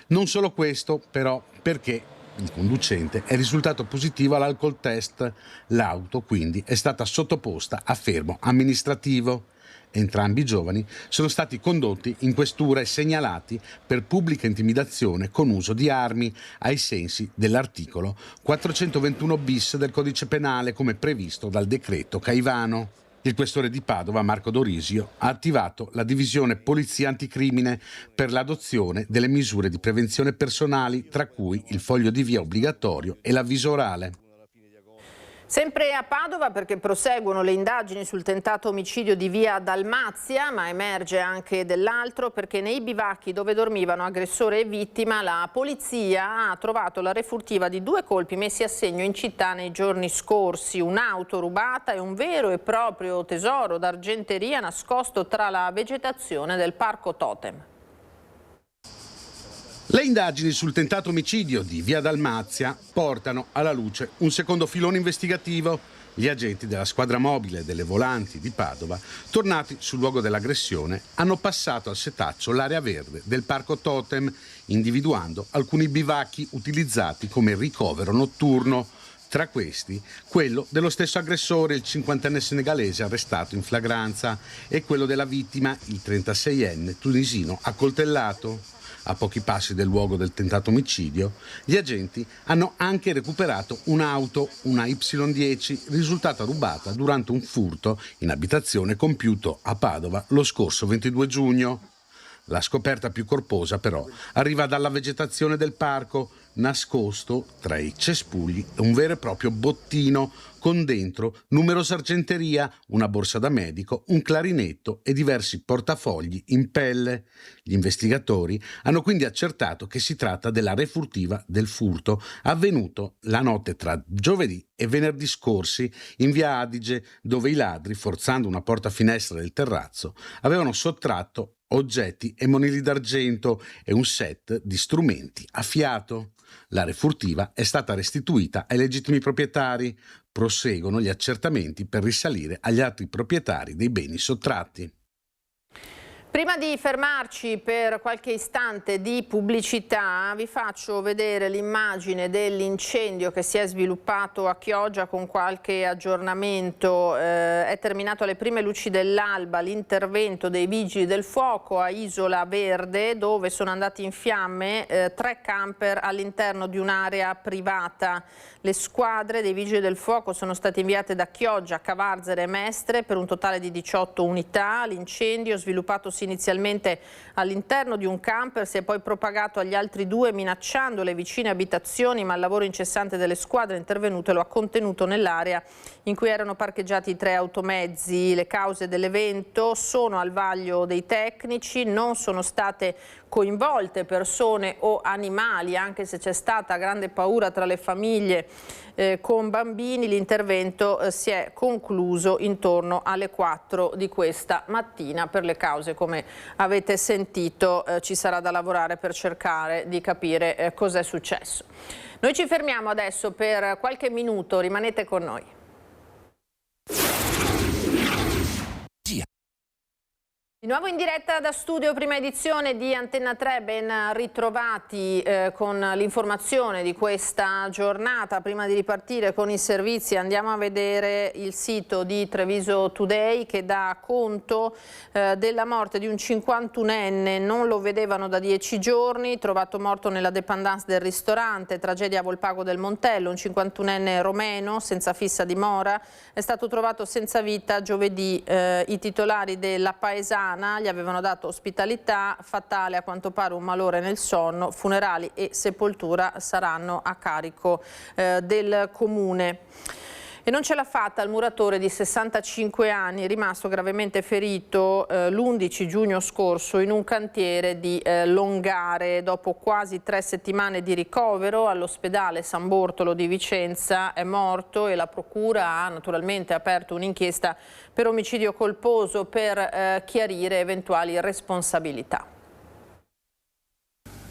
Non solo questo, però, perché il conducente è risultato positivo all'alcol test. L'auto quindi è stata sottoposta a fermo amministrativo. Entrambi i giovani sono stati condotti in questura e segnalati per pubblica intimidazione con uso di armi ai sensi dell'articolo 421 bis del Codice Penale, come previsto dal decreto Caivano. Il questore di Padova, Marco Dorisio, ha attivato la divisione Polizia Anticrimine per l'adozione delle misure di prevenzione personali, tra cui il foglio di via obbligatorio e l'avviso orale. Sempre a Padova, perché proseguono le indagini sul tentato omicidio di via Dalmazia, ma emerge anche dell'altro, perché nei bivacchi dove dormivano aggressore e vittima la polizia ha trovato la refurtiva di 2 colpi messi a segno in città nei giorni scorsi, un'auto rubata e un vero e proprio tesoro d'argenteria nascosto tra la vegetazione del Parco Totem. Le indagini sul tentato omicidio di via Dalmazia portano alla luce un secondo filone investigativo. Gli agenti della squadra mobile delle Volanti di Padova, tornati sul luogo dell'aggressione, hanno passato al setaccio l'area verde del Parco Totem, individuando alcuni bivacchi utilizzati come ricovero notturno. Tra questi, quello dello stesso aggressore, il 50enne senegalese arrestato in flagranza, e quello della vittima, il 36enne tunisino accoltellato. A pochi passi del luogo del tentato omicidio, gli agenti hanno anche recuperato un'auto, una Y10, risultata rubata durante un furto in abitazione compiuto a Padova lo scorso 22 giugno. La scoperta più corposa, però, arriva dalla vegetazione del parco, nascosto tra i cespugli un vero e proprio bottino con dentro numerosa argenteria, una borsa da medico, un clarinetto e diversi portafogli in pelle. Gli investigatori hanno quindi accertato che si tratta della refurtiva del furto avvenuto la notte tra giovedì e venerdì scorsi in via Adige, dove i ladri, forzando una porta finestra del terrazzo, avevano sottratto oggetti e monili d'argento e un set di strumenti a fiato. La refurtiva è stata restituita ai legittimi proprietari. Proseguono gli accertamenti per risalire agli altri proprietari dei beni sottratti. Prima di fermarci per qualche istante di pubblicità, vi faccio vedere l'immagine dell'incendio che si è sviluppato a Chioggia con qualche aggiornamento. È terminato alle prime luci dell'alba l'intervento dei vigili del fuoco a Isola Verde, dove sono andati in fiamme 3 camper all'interno di un'area privata. Le squadre dei vigili del fuoco sono state inviate da Chioggia, Cavarzere e Mestre per un totale di 18 unità. L'incendio, sviluppatosi inizialmente all'interno di un camper, si è poi propagato agli altri 2 minacciando le vicine abitazioni, ma il lavoro incessante delle squadre intervenute lo ha contenuto nell'area in cui erano parcheggiati 3 automezzi. Le cause dell'evento sono al vaglio dei tecnici, non sono state coinvolte persone o animali, anche se c'è stata grande paura tra le famiglie con bambini. L'intervento si è concluso intorno alle 4 di questa mattina. Per le cause, come avete sentito, ci sarà da lavorare per cercare di capire cos'è successo. Noi ci fermiamo adesso per qualche minuto, rimanete con noi. Di nuovo in diretta da studio, prima edizione di Antenna 3, ben ritrovati con l'informazione di questa giornata. Prima di ripartire con i servizi andiamo a vedere il sito di Treviso Today che dà conto della morte di un 51enne, non lo vedevano da 10 giorni, trovato morto nella dépendance del ristorante, tragedia a Volpago del Montello. Un 51enne romeno senza fissa dimora è stato trovato senza vita giovedì. I titolari della Paesana gli avevano dato ospitalità, fatale a quanto pare un malore nel sonno, funerali e sepoltura saranno a carico del comune. E non ce l'ha fatta il muratore di 65 anni, rimasto gravemente ferito l'11 giugno scorso in un cantiere di Longare. Dopo quasi 3 settimane di ricovero all'ospedale San Bortolo di Vicenza è morto e la procura ha naturalmente aperto un'inchiesta per omicidio colposo per chiarire eventuali responsabilità.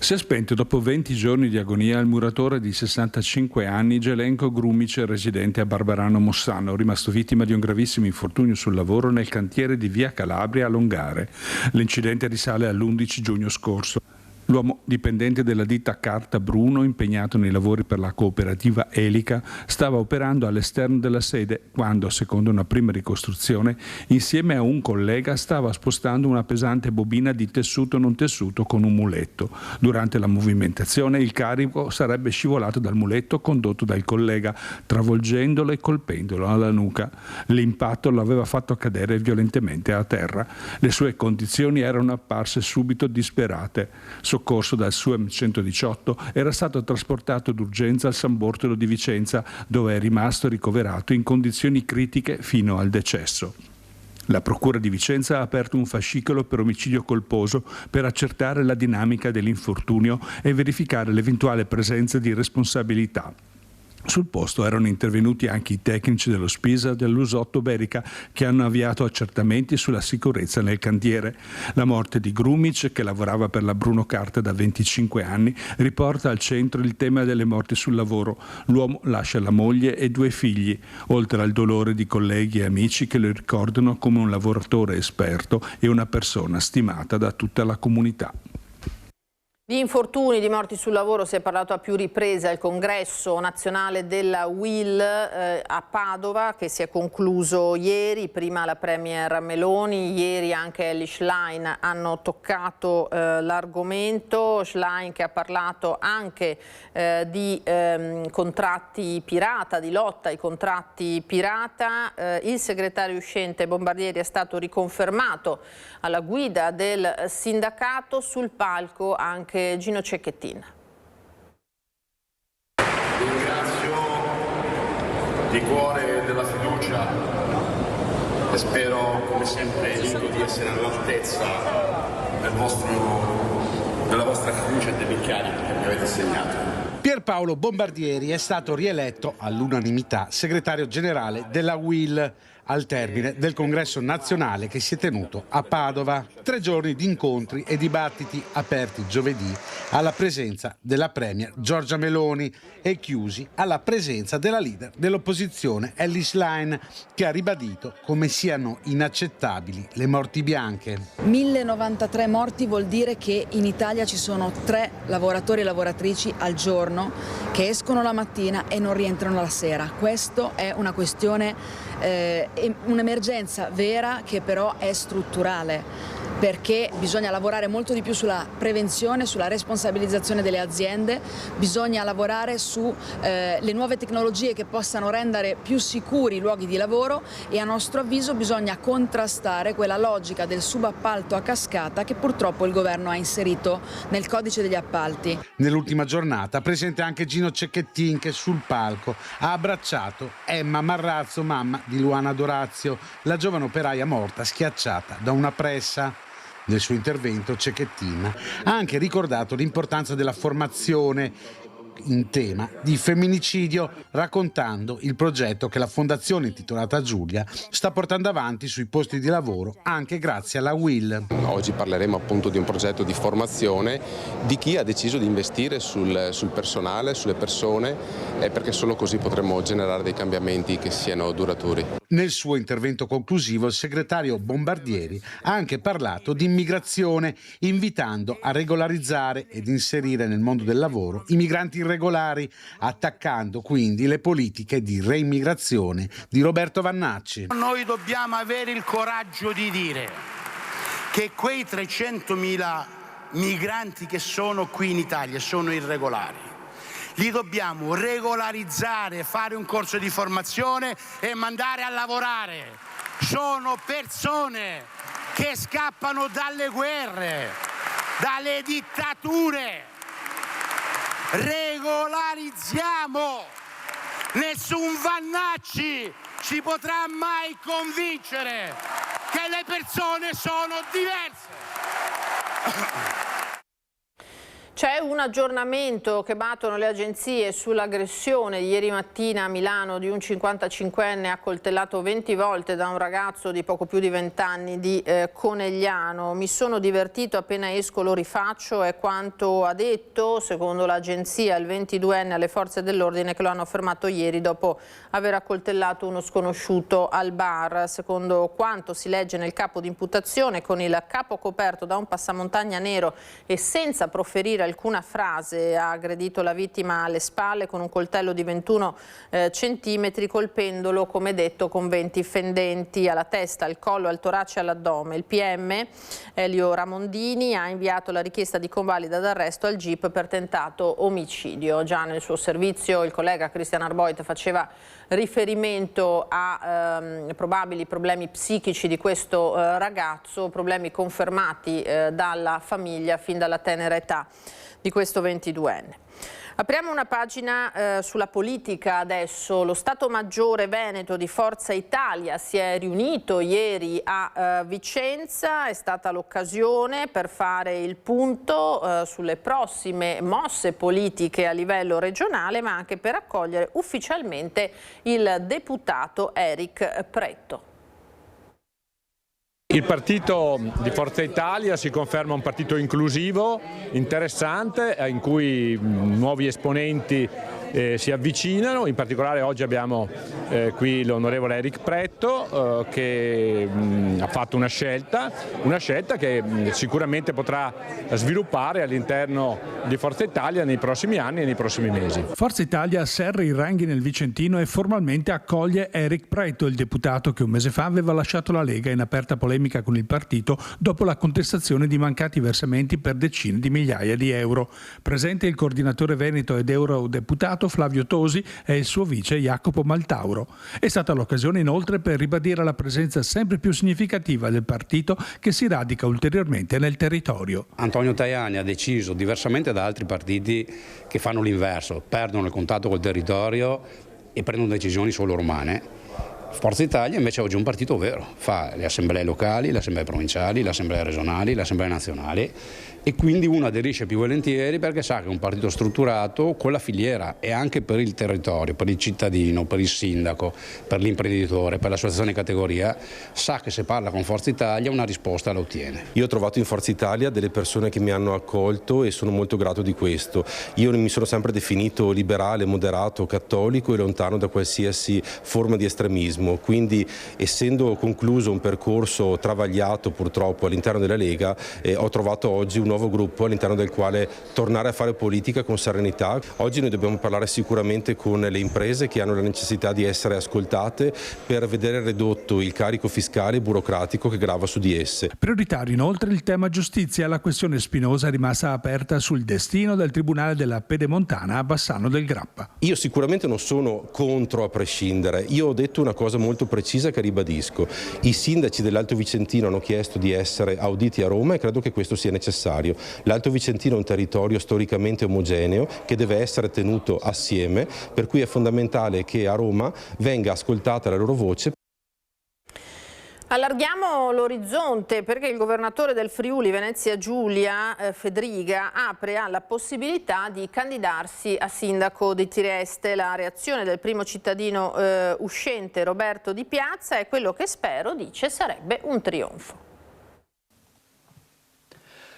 Si è spento dopo 20 giorni di agonia il muratore di 65 anni Gelenko Grumic, residente a Barbarano Mossano, rimasto vittima di un gravissimo infortunio sul lavoro nel cantiere di Via Calabria a Longare. L'incidente risale all'11 giugno scorso. L'uomo dipendente della ditta Carta Bruno, impegnato nei lavori per la cooperativa Elica, stava operando all'esterno della sede quando, secondo una prima ricostruzione, insieme a un collega stava spostando una pesante bobina di tessuto non tessuto con un muletto. Durante la movimentazione il carico sarebbe scivolato dal muletto condotto dal collega, travolgendolo e colpendolo alla nuca. L'impatto lo aveva fatto cadere violentemente a terra. Le sue condizioni erano apparse subito disperate. Soccorso dal SUEM 118, era stato trasportato d'urgenza al San Bortolo di Vicenza, dove è rimasto ricoverato in condizioni critiche fino al decesso. La Procura di Vicenza ha aperto un fascicolo per omicidio colposo per accertare la dinamica dell'infortunio e verificare l'eventuale presenza di responsabilità. Sul posto erano intervenuti anche i tecnici dello Spisa dell'Usotto Berica che hanno avviato accertamenti sulla sicurezza nel cantiere. La morte di Grumic, che lavorava per la Bruno Carta da 25 anni, riporta al centro il tema delle morti sul lavoro. L'uomo lascia la moglie e 2 figli, oltre al dolore di colleghi e amici che lo ricordano come un lavoratore esperto e una persona stimata da tutta la comunità. Di infortuni, di morti sul lavoro si è parlato a più riprese al congresso nazionale della UIL a Padova, che si è concluso ieri. Prima la Premier Meloni, ieri anche Elly Schlein hanno toccato l'argomento. Schlein che ha parlato anche di contratti pirata, di lotta ai contratti pirata. Il segretario uscente Bombardieri è stato riconfermato alla guida del sindacato, sul palco anche Gino Cecchettin. Ringrazio di cuore della fiducia e spero, come sempre dico, di essere all'altezza della vostra fiducia e dell'incarico che mi avete assegnato. Pierpaolo Bombardieri è stato rieletto all'unanimità segretario generale della UIL al termine del congresso nazionale che si è tenuto a Padova. 3 giorni di incontri e dibattiti aperti giovedì alla presenza della Premier Giorgia Meloni e chiusi alla presenza della leader dell'opposizione Elly Schlein, che ha ribadito come siano inaccettabili le morti bianche. 1093 morti vuol dire che in Italia ci sono 3 lavoratori e lavoratrici al giorno che escono la mattina e non rientrano la sera. Questo è una questione, un'emergenza vera che però è strutturale, perché bisogna lavorare molto di più sulla prevenzione, sulla responsabilizzazione delle aziende, bisogna lavorare su le nuove tecnologie che possano rendere più sicuri i luoghi di lavoro e a nostro avviso bisogna contrastare quella logica del subappalto a cascata che purtroppo il governo ha inserito nel codice degli appalti. Nell'ultima giornata presente anche Gino Cecchettin, che sul palco ha abbracciato Emma Marrazzo, mamma di Luana Dorazio, la giovane operaia morta schiacciata da una pressa. Nel suo intervento Cecchettin ha anche ricordato l'importanza della formazione talk in tema di femminicidio, raccontando il progetto che la fondazione intitolata Giulia sta portando avanti sui posti di lavoro anche grazie alla Will. Oggi parleremo appunto di un progetto di formazione di chi ha deciso di investire sul personale, sulle persone, perché solo così potremo generare dei cambiamenti che siano duraturi. Nel suo intervento conclusivo il segretario Bombardieri ha anche parlato di immigrazione, invitando a regolarizzare ed inserire nel mondo del lavoro i migranti irregolari, attaccando quindi le politiche di reimmigrazione di Roberto Vannacci. Noi dobbiamo avere il coraggio di dire che quei 300.000 migranti che sono qui in Italia sono irregolari. Li dobbiamo regolarizzare, fare un corso di formazione e mandare a lavorare. Sono persone che scappano dalle guerre, dalle dittature. Regolarizziamo. Nessun Vannacci ci potrà mai convincere che le persone sono diverse. C'è un aggiornamento che battono le agenzie sull'aggressione ieri mattina a Milano di un 55enne accoltellato 20 volte da un ragazzo di poco più di 20 anni di Conegliano. Mi sono divertito, appena esco lo rifaccio, è quanto ha detto, secondo l'agenzia, il 22enne alle forze dell'ordine che lo hanno fermato ieri dopo aver accoltellato uno sconosciuto al bar. Secondo quanto si legge nel capo di imputazione, con il capo coperto da un passamontagna nero e senza proferire alcuna frase ha aggredito la vittima alle spalle con un coltello di 21 centimetri, colpendolo, come detto, con 20 fendenti alla testa, al collo, al torace e all'addome. Il PM Elio Ramondini ha inviato la richiesta di convalida d'arresto al GIP per tentato omicidio. Già nel suo servizio il collega Christian Arboit faceva riferimento a probabili problemi psichici di questo ragazzo, problemi confermati dalla famiglia fin dalla tenera età di questo 22enne. Apriamo una pagina sulla politica adesso. Lo Stato Maggiore Veneto di Forza Italia si è riunito ieri a Vicenza. È stata l'occasione per fare il punto sulle prossime mosse politiche a livello regionale, ma anche per accogliere ufficialmente il deputato Eric Pretto. Il partito di Forza Italia si conferma un partito inclusivo, interessante, in cui nuovi esponenti si avvicinano. In particolare oggi abbiamo qui l'onorevole Eric Pretto che ha fatto una scelta che sicuramente potrà sviluppare all'interno di Forza Italia nei prossimi anni e nei prossimi mesi. Forza Italia serra i ranghi nel Vicentino e formalmente accoglie Eric Pretto, il deputato che un mese fa aveva lasciato la Lega in aperta polemica con il partito dopo la contestazione di mancati versamenti per decine di migliaia di euro. Presente il coordinatore veneto ed eurodeputato Flavio Tosi e il suo vice Jacopo Maltauro. È stata l'occasione inoltre per ribadire la presenza sempre più significativa del partito che si radica ulteriormente nel territorio. Antonio Tajani ha deciso, diversamente da altri partiti che fanno l'inverso, perdono il contatto col territorio e prendono decisioni solo romane. Forza Italia invece oggi è un partito vero, fa le assemblee locali, le assemblee provinciali, le assemblee regionali, le assemblee nazionali, e quindi uno aderisce più volentieri perché sa che è un partito strutturato con la filiera e anche per il territorio, per il cittadino, per il sindaco, per l'imprenditore, per l'associazione categoria, sa che se parla con Forza Italia una risposta la ottiene. Io ho trovato in Forza Italia delle persone che mi hanno accolto e sono molto grato di questo. Io mi sono sempre definito liberale, moderato, cattolico e lontano da qualsiasi forma di estremismo, quindi essendo concluso un percorso travagliato purtroppo all'interno della Lega, ho trovato oggi un nuovo gruppo all'interno del quale tornare a fare politica con serenità. Oggi noi dobbiamo parlare sicuramente con le imprese che hanno la necessità di essere ascoltate per vedere ridotto il carico fiscale e burocratico che grava su di esse. Prioritario inoltre il tema giustizia, la questione spinosa è rimasta aperta sul destino del Tribunale della Pedemontana a Bassano del Grappa. Io sicuramente non sono contro a prescindere, io ho detto una cosa molto precisa che ribadisco. I sindaci dell'Alto Vicentino hanno chiesto di essere auditi a Roma e credo che questo sia necessario. L'Alto Vicentino è un territorio storicamente omogeneo che deve essere tenuto assieme, per cui è fondamentale che a Roma venga ascoltata la loro voce. Allarghiamo l'orizzonte perché il governatore del Friuli Venezia Giulia, Fedriga, apre alla possibilità di candidarsi a sindaco di Trieste. La reazione del primo cittadino uscente, Roberto Di Piazza, è quello che spero, dice, sarebbe un trionfo.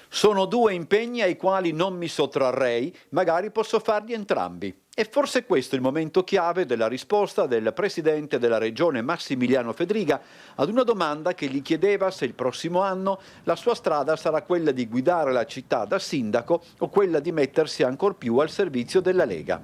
Sono due impegni ai quali non mi sottrarrei, magari posso farli entrambi. E forse questo è il momento chiave della risposta del presidente della regione Massimiliano Fedriga ad una domanda che gli chiedeva se il prossimo anno la sua strada sarà quella di guidare la città da sindaco o quella di mettersi ancor più al servizio della Lega.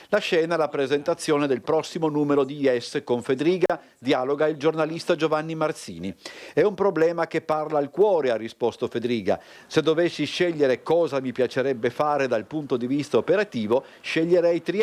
La scena è la presentazione del prossimo numero di Yes con Fedriga, dialoga il giornalista Giovanni Marzini. È un problema che parla al cuore, ha risposto Fedriga. Se dovessi scegliere cosa mi piacerebbe fare dal punto di vista operativo, sceglierei Trieste.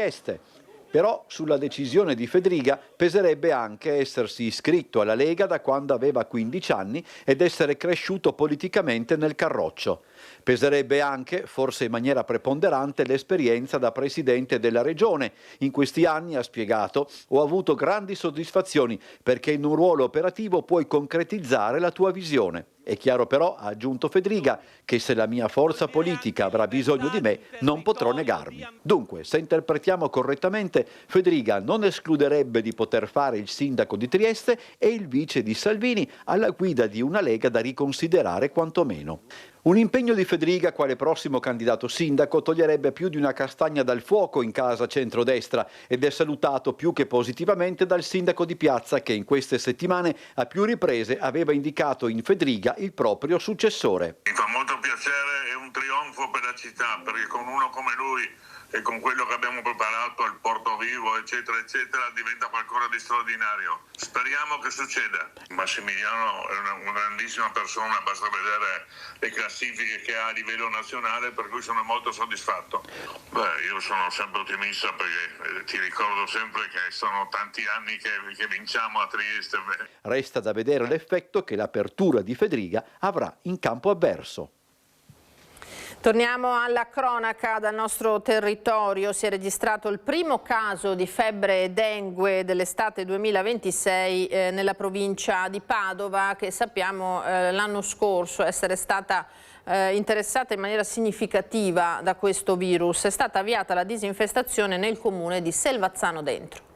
Però sulla decisione di Fedriga peserebbe anche essersi iscritto alla Lega da quando aveva 15 anni ed essere cresciuto politicamente nel Carroccio. Peserebbe anche, forse in maniera preponderante, l'esperienza da presidente della regione. In questi anni, ha spiegato, ho avuto grandi soddisfazioni perché in un ruolo operativo puoi concretizzare la tua visione. È chiaro però, ha aggiunto Fedriga, che se la mia forza politica avrà bisogno di me non potrò negarmi. Dunque, se interpretiamo correttamente, Fedriga non escluderebbe di poter fare il sindaco di Trieste e il vice di Salvini alla guida di una Lega da riconsiderare quantomeno. Un impegno di Fedriga quale prossimo candidato sindaco toglierebbe più di una castagna dal fuoco in casa centrodestra ed è salutato più che positivamente dal sindaco di Piazza che in queste settimane a più riprese aveva indicato in Fedriga il proprio successore. Mi fa molto piacere, è un trionfo per la città perché con uno come lui e con quello che abbiamo preparato al Porto Vivo eccetera eccetera diventa qualcosa di straordinario. Speriamo che succeda. Massimiliano è una grandissima persona, basta vedere le classifiche che ha a livello nazionale, per cui sono molto soddisfatto. Io sono sempre ottimista perché ti ricordo sempre che sono tanti anni che vinciamo a Trieste. Resta da vedere l'effetto che l'apertura di Fedriga avrà in campo avverso. Torniamo alla cronaca dal nostro territorio. Si è registrato il primo caso di febbre dengue dell'estate 2026 nella provincia di Padova, che sappiamo l'anno scorso essere stata interessata in maniera significativa da questo virus. È stata avviata la disinfestazione nel comune di Selvazzano Dentro.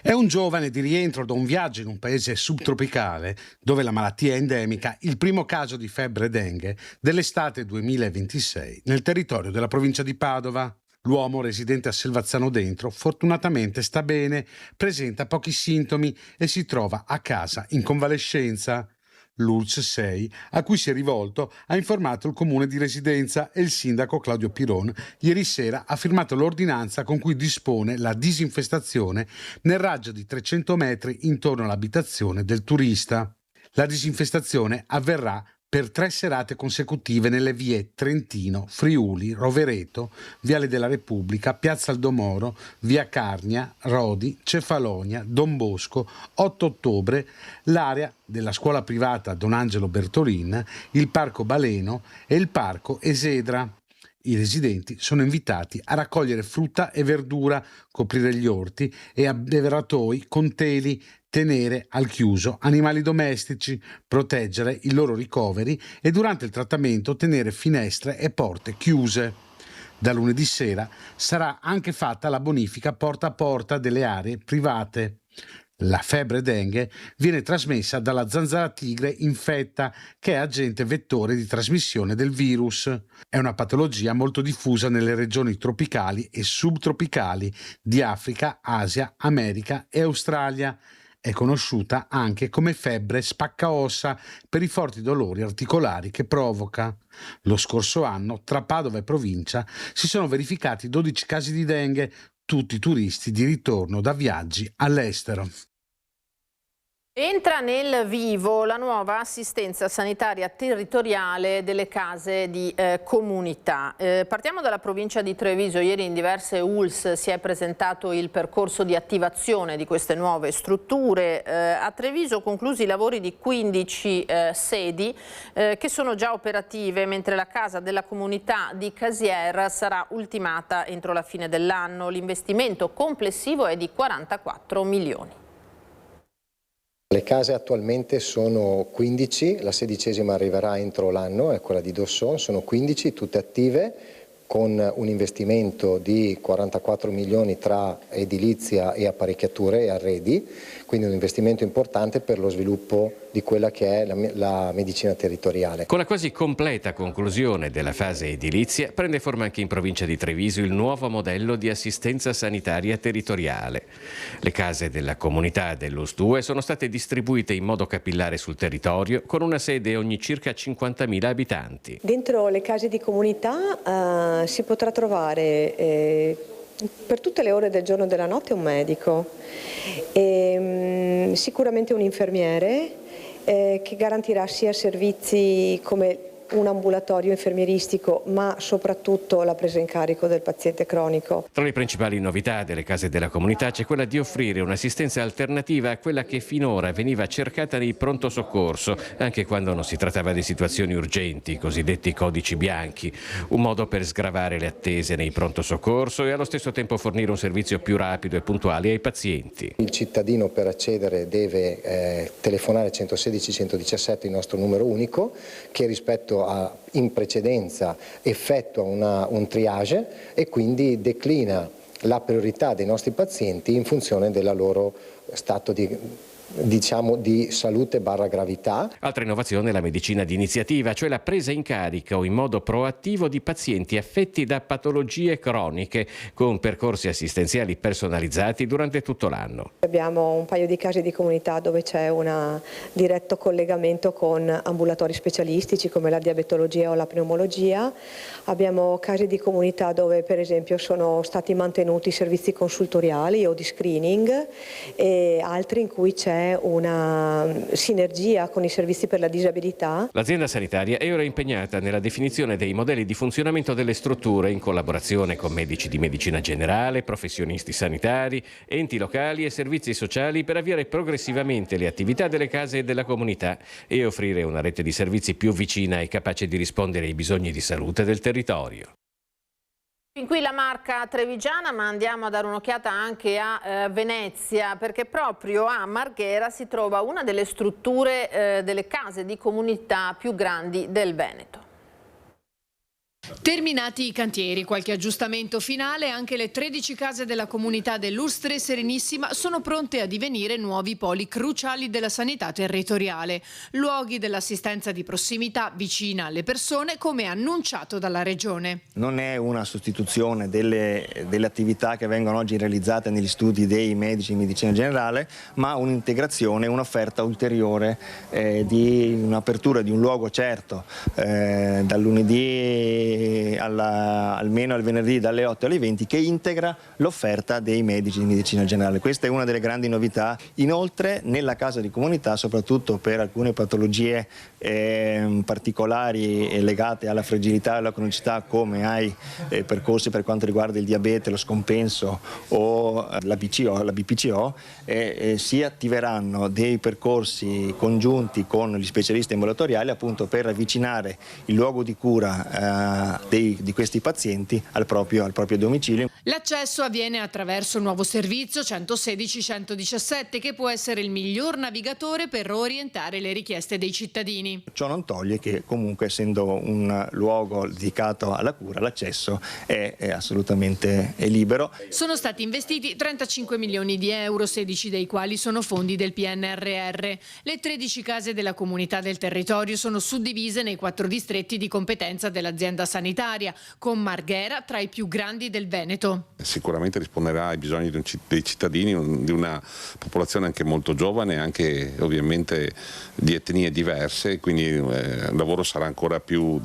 È un giovane di rientro da un viaggio in un paese subtropicale dove la malattia è endemica, il primo caso di febbre dengue dell'estate 2026 nel territorio della provincia di Padova. L'uomo, residente a Selvazzano Dentro, fortunatamente sta bene, presenta pochi sintomi e si trova a casa in convalescenza. L'ULSS 6, a cui si è rivolto, ha informato il comune di residenza e il sindaco Claudio Piron ieri sera ha firmato l'ordinanza con cui dispone la disinfestazione nel raggio di 300 metri intorno all'abitazione del turista. La disinfestazione avverrà per 3 serate consecutive nelle vie Trentino, Friuli, Rovereto, Viale della Repubblica, Piazza Aldomoro, Via Carnia, Rodi, Cefalonia, Don Bosco, 8 ottobre, l'area della scuola privata Don Angelo Bertolin, il Parco Baleno e il Parco Esedra. I residenti sono invitati a raccogliere frutta e verdura, coprire gli orti e abbeveratoi con teli, tenere al chiuso animali domestici, proteggere i loro ricoveri e durante il trattamento tenere finestre e porte chiuse. Da lunedì sera sarà anche fatta la bonifica porta a porta delle aree private. La febbre dengue viene trasmessa dalla zanzara tigre infetta, che è agente vettore di trasmissione del virus. È una patologia molto diffusa nelle regioni tropicali e subtropicali di Africa, Asia, America e Australia. È conosciuta anche come febbre spaccaossa per i forti dolori articolari che provoca. Lo scorso anno, tra Padova e provincia, si sono verificati 12 casi di dengue, tutti turisti di ritorno da viaggi all'estero. Entra nel vivo la nuova assistenza sanitaria territoriale delle case di comunità. Partiamo dalla provincia di Treviso. Ieri in diverse ULSS si è presentato il percorso di attivazione di queste nuove strutture. A Treviso conclusi i lavori di 15 sedi che sono già operative, mentre la casa della comunità di Casier sarà ultimata entro la fine dell'anno. L'investimento complessivo è di 44 milioni. Le case attualmente sono 15, la 16ª arriverà entro l'anno, è quella di Dosson, sono 15, tutte attive, con un investimento di 44 milioni tra edilizia e apparecchiature e arredi, quindi un investimento importante per lo sviluppo di quella che è la medicina territoriale. Con la quasi completa conclusione della fase edilizia prende forma anche in provincia di Treviso il nuovo modello di assistenza sanitaria territoriale. Le case della comunità dell'US 2 sono state distribuite in modo capillare sul territorio con una sede ogni circa 50.000 abitanti. Dentro le case di comunità si potrà trovare per tutte le ore del giorno e della notte un medico, sicuramente un infermiere che garantirà sia servizi come un ambulatorio infermieristico, ma soprattutto la presa in carico del paziente cronico. Tra le principali novità delle case della comunità c'è quella di offrire un'assistenza alternativa a quella che finora veniva cercata nei pronto soccorso, anche quando non si trattava di situazioni urgenti, cosiddetti codici bianchi, un modo per sgravare le attese nei pronto soccorso e allo stesso tempo fornire un servizio più rapido e puntuale ai pazienti. Il cittadino per accedere deve telefonare 116-117, il nostro numero unico, che rispetto in precedenza effettua un triage e quindi declina la priorità dei nostri pazienti in funzione del loro stato di salute / gravità. Altra innovazione è la medicina di iniziativa, cioè la presa in carico in modo proattivo di pazienti affetti da patologie croniche con percorsi assistenziali personalizzati durante tutto l'anno. Abbiamo un paio di case di comunità dove c'è un diretto collegamento con ambulatori specialistici come la diabetologia o la pneumologia. Abbiamo case di comunità dove per esempio sono stati mantenuti servizi consultoriali o di screening e altri in cui c'è una sinergia con i servizi per la disabilità. L'azienda sanitaria è ora impegnata nella definizione dei modelli di funzionamento delle strutture in collaborazione con medici di medicina generale, professionisti sanitari, enti locali e servizi sociali per avviare progressivamente le attività delle case e della comunità e offrire una rete di servizi più vicina e capace di rispondere ai bisogni di salute del territorio. Fin qui la Marca trevigiana, ma andiamo a dare un'occhiata anche a Venezia, perché proprio a Marghera si trova una delle strutture delle case di comunità più grandi del Veneto. Terminati i cantieri, qualche aggiustamento finale, anche le 13 case della comunità dell'Ustre Serenissima sono pronte a divenire nuovi poli cruciali della sanità territoriale, luoghi dell'assistenza di prossimità vicina alle persone come annunciato dalla Regione. Non è una sostituzione delle attività che vengono oggi realizzate negli studi dei medici di medicina generale, ma un'integrazione, un'offerta ulteriore di un'apertura di un luogo certo dal lunedì almeno al venerdì dalle 8 alle 20 che integra l'offerta dei medici di medicina generale. Questa è una delle grandi novità. Inoltre nella casa di comunità, soprattutto per alcune patologie particolari legate alla fragilità e alla cronicità come ai percorsi per quanto riguarda il diabete, lo scompenso o la BPCO, si attiveranno dei percorsi congiunti con gli specialisti ambulatoriali appunto per avvicinare il luogo di cura di questi pazienti al proprio domicilio. L'accesso avviene attraverso il nuovo servizio 116-117 che può essere il miglior navigatore per orientare le richieste dei cittadini. Ciò non toglie che comunque, essendo un luogo dedicato alla cura, l'accesso è assolutamente libero. Sono stati investiti 35 milioni di euro, 16 dei quali sono fondi del PNRR. Le 13 case della comunità del territorio sono suddivise nei 4 distretti di competenza dell'azienda sanitaria, con Marghera tra i più grandi del Veneto. Sicuramente risponderà ai bisogni dei cittadini, di una popolazione anche molto giovane, anche ovviamente di etnie diverse, quindi il lavoro sarà ancora più,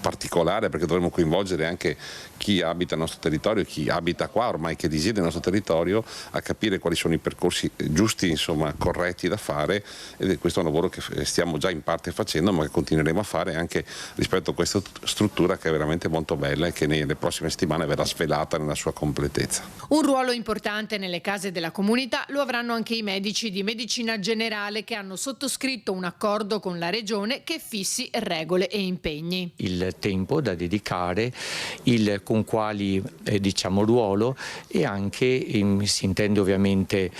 particolare, perché dovremo coinvolgere anche chi abita il nostro territorio, chi abita qua ormai, che risiede nel nostro territorio, a capire quali sono i percorsi giusti, corretti da fare, ed questo è un lavoro che stiamo già in parte facendo, ma che continueremo a fare anche rispetto a questa struttura che è veramente molto bella e che nelle prossime settimane verrà svelata nella sua completezza. Un ruolo importante nelle case della comunità lo avranno anche i medici di medicina generale che hanno sottoscritto un accordo con la Regione che fissi regole e impegni. Il il tempo da dedicare, il con quali ruolo, e anche si intende ovviamente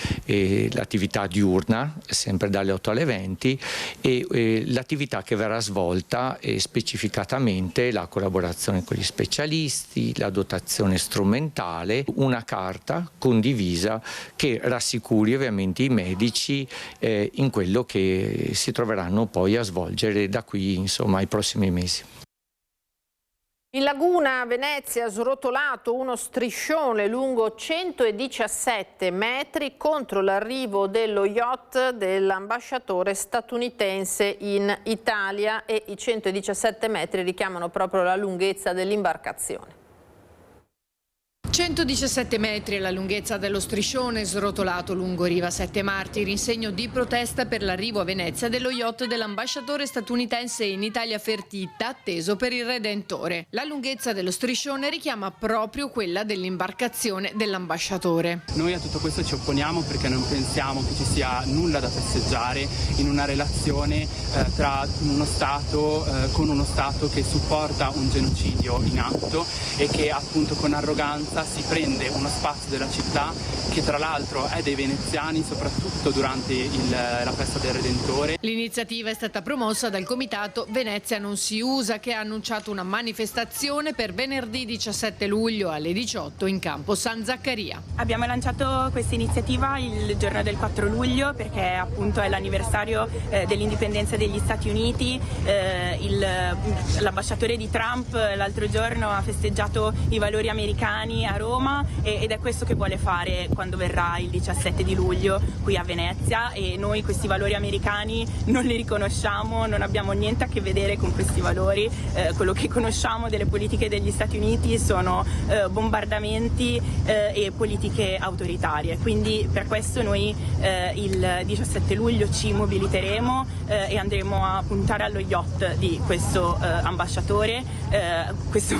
l'attività diurna, sempre dalle 8 alle 20, e l'attività che verrà svolta specificatamente, la collaborazione con gli specialisti, la dotazione strumentale, una carta condivisa che rassicuri ovviamente i medici in quello che si troveranno poi a svolgere da qui ai prossimi mesi. In laguna a Venezia ha srotolato uno striscione lungo 117 metri contro l'arrivo dello yacht dell'ambasciatore statunitense in Italia, e i 117 metri richiamano proprio la lunghezza dell'imbarcazione. 117 metri è la lunghezza dello striscione srotolato lungo Riva Sette Martiri in segno di protesta per l'arrivo a Venezia dello yacht dell'ambasciatore statunitense in Italia Fertitta, atteso per il Redentore. La lunghezza dello striscione richiama proprio quella dell'imbarcazione dell'ambasciatore. Noi a tutto questo ci opponiamo perché non pensiamo che ci sia nulla da festeggiare in una relazione tra uno Stato con uno Stato che supporta un genocidio in atto e che appunto con arroganza si prende uno spazio della città che tra l'altro è dei veneziani, soprattutto durante la festa del Redentore. L'iniziativa è stata promossa dal comitato Venezia non si usa, che ha annunciato una manifestazione per venerdì 17 luglio alle 18 in campo San Zaccaria. Abbiamo lanciato questa iniziativa il giorno del 4 luglio perché appunto è l'anniversario dell'indipendenza degli Stati Uniti. L'ambasciatore di Trump l'altro giorno ha festeggiato i valori americani a Roma ed è questo che vuole fare quando verrà il 17 di luglio qui a Venezia, e noi questi valori americani non li riconosciamo, non abbiamo niente a che vedere con questi valori. Quello che conosciamo delle politiche degli Stati Uniti sono bombardamenti e politiche autoritarie, quindi per questo noi il 17 luglio ci mobiliteremo e andremo a puntare allo yacht di questo ambasciatore, questo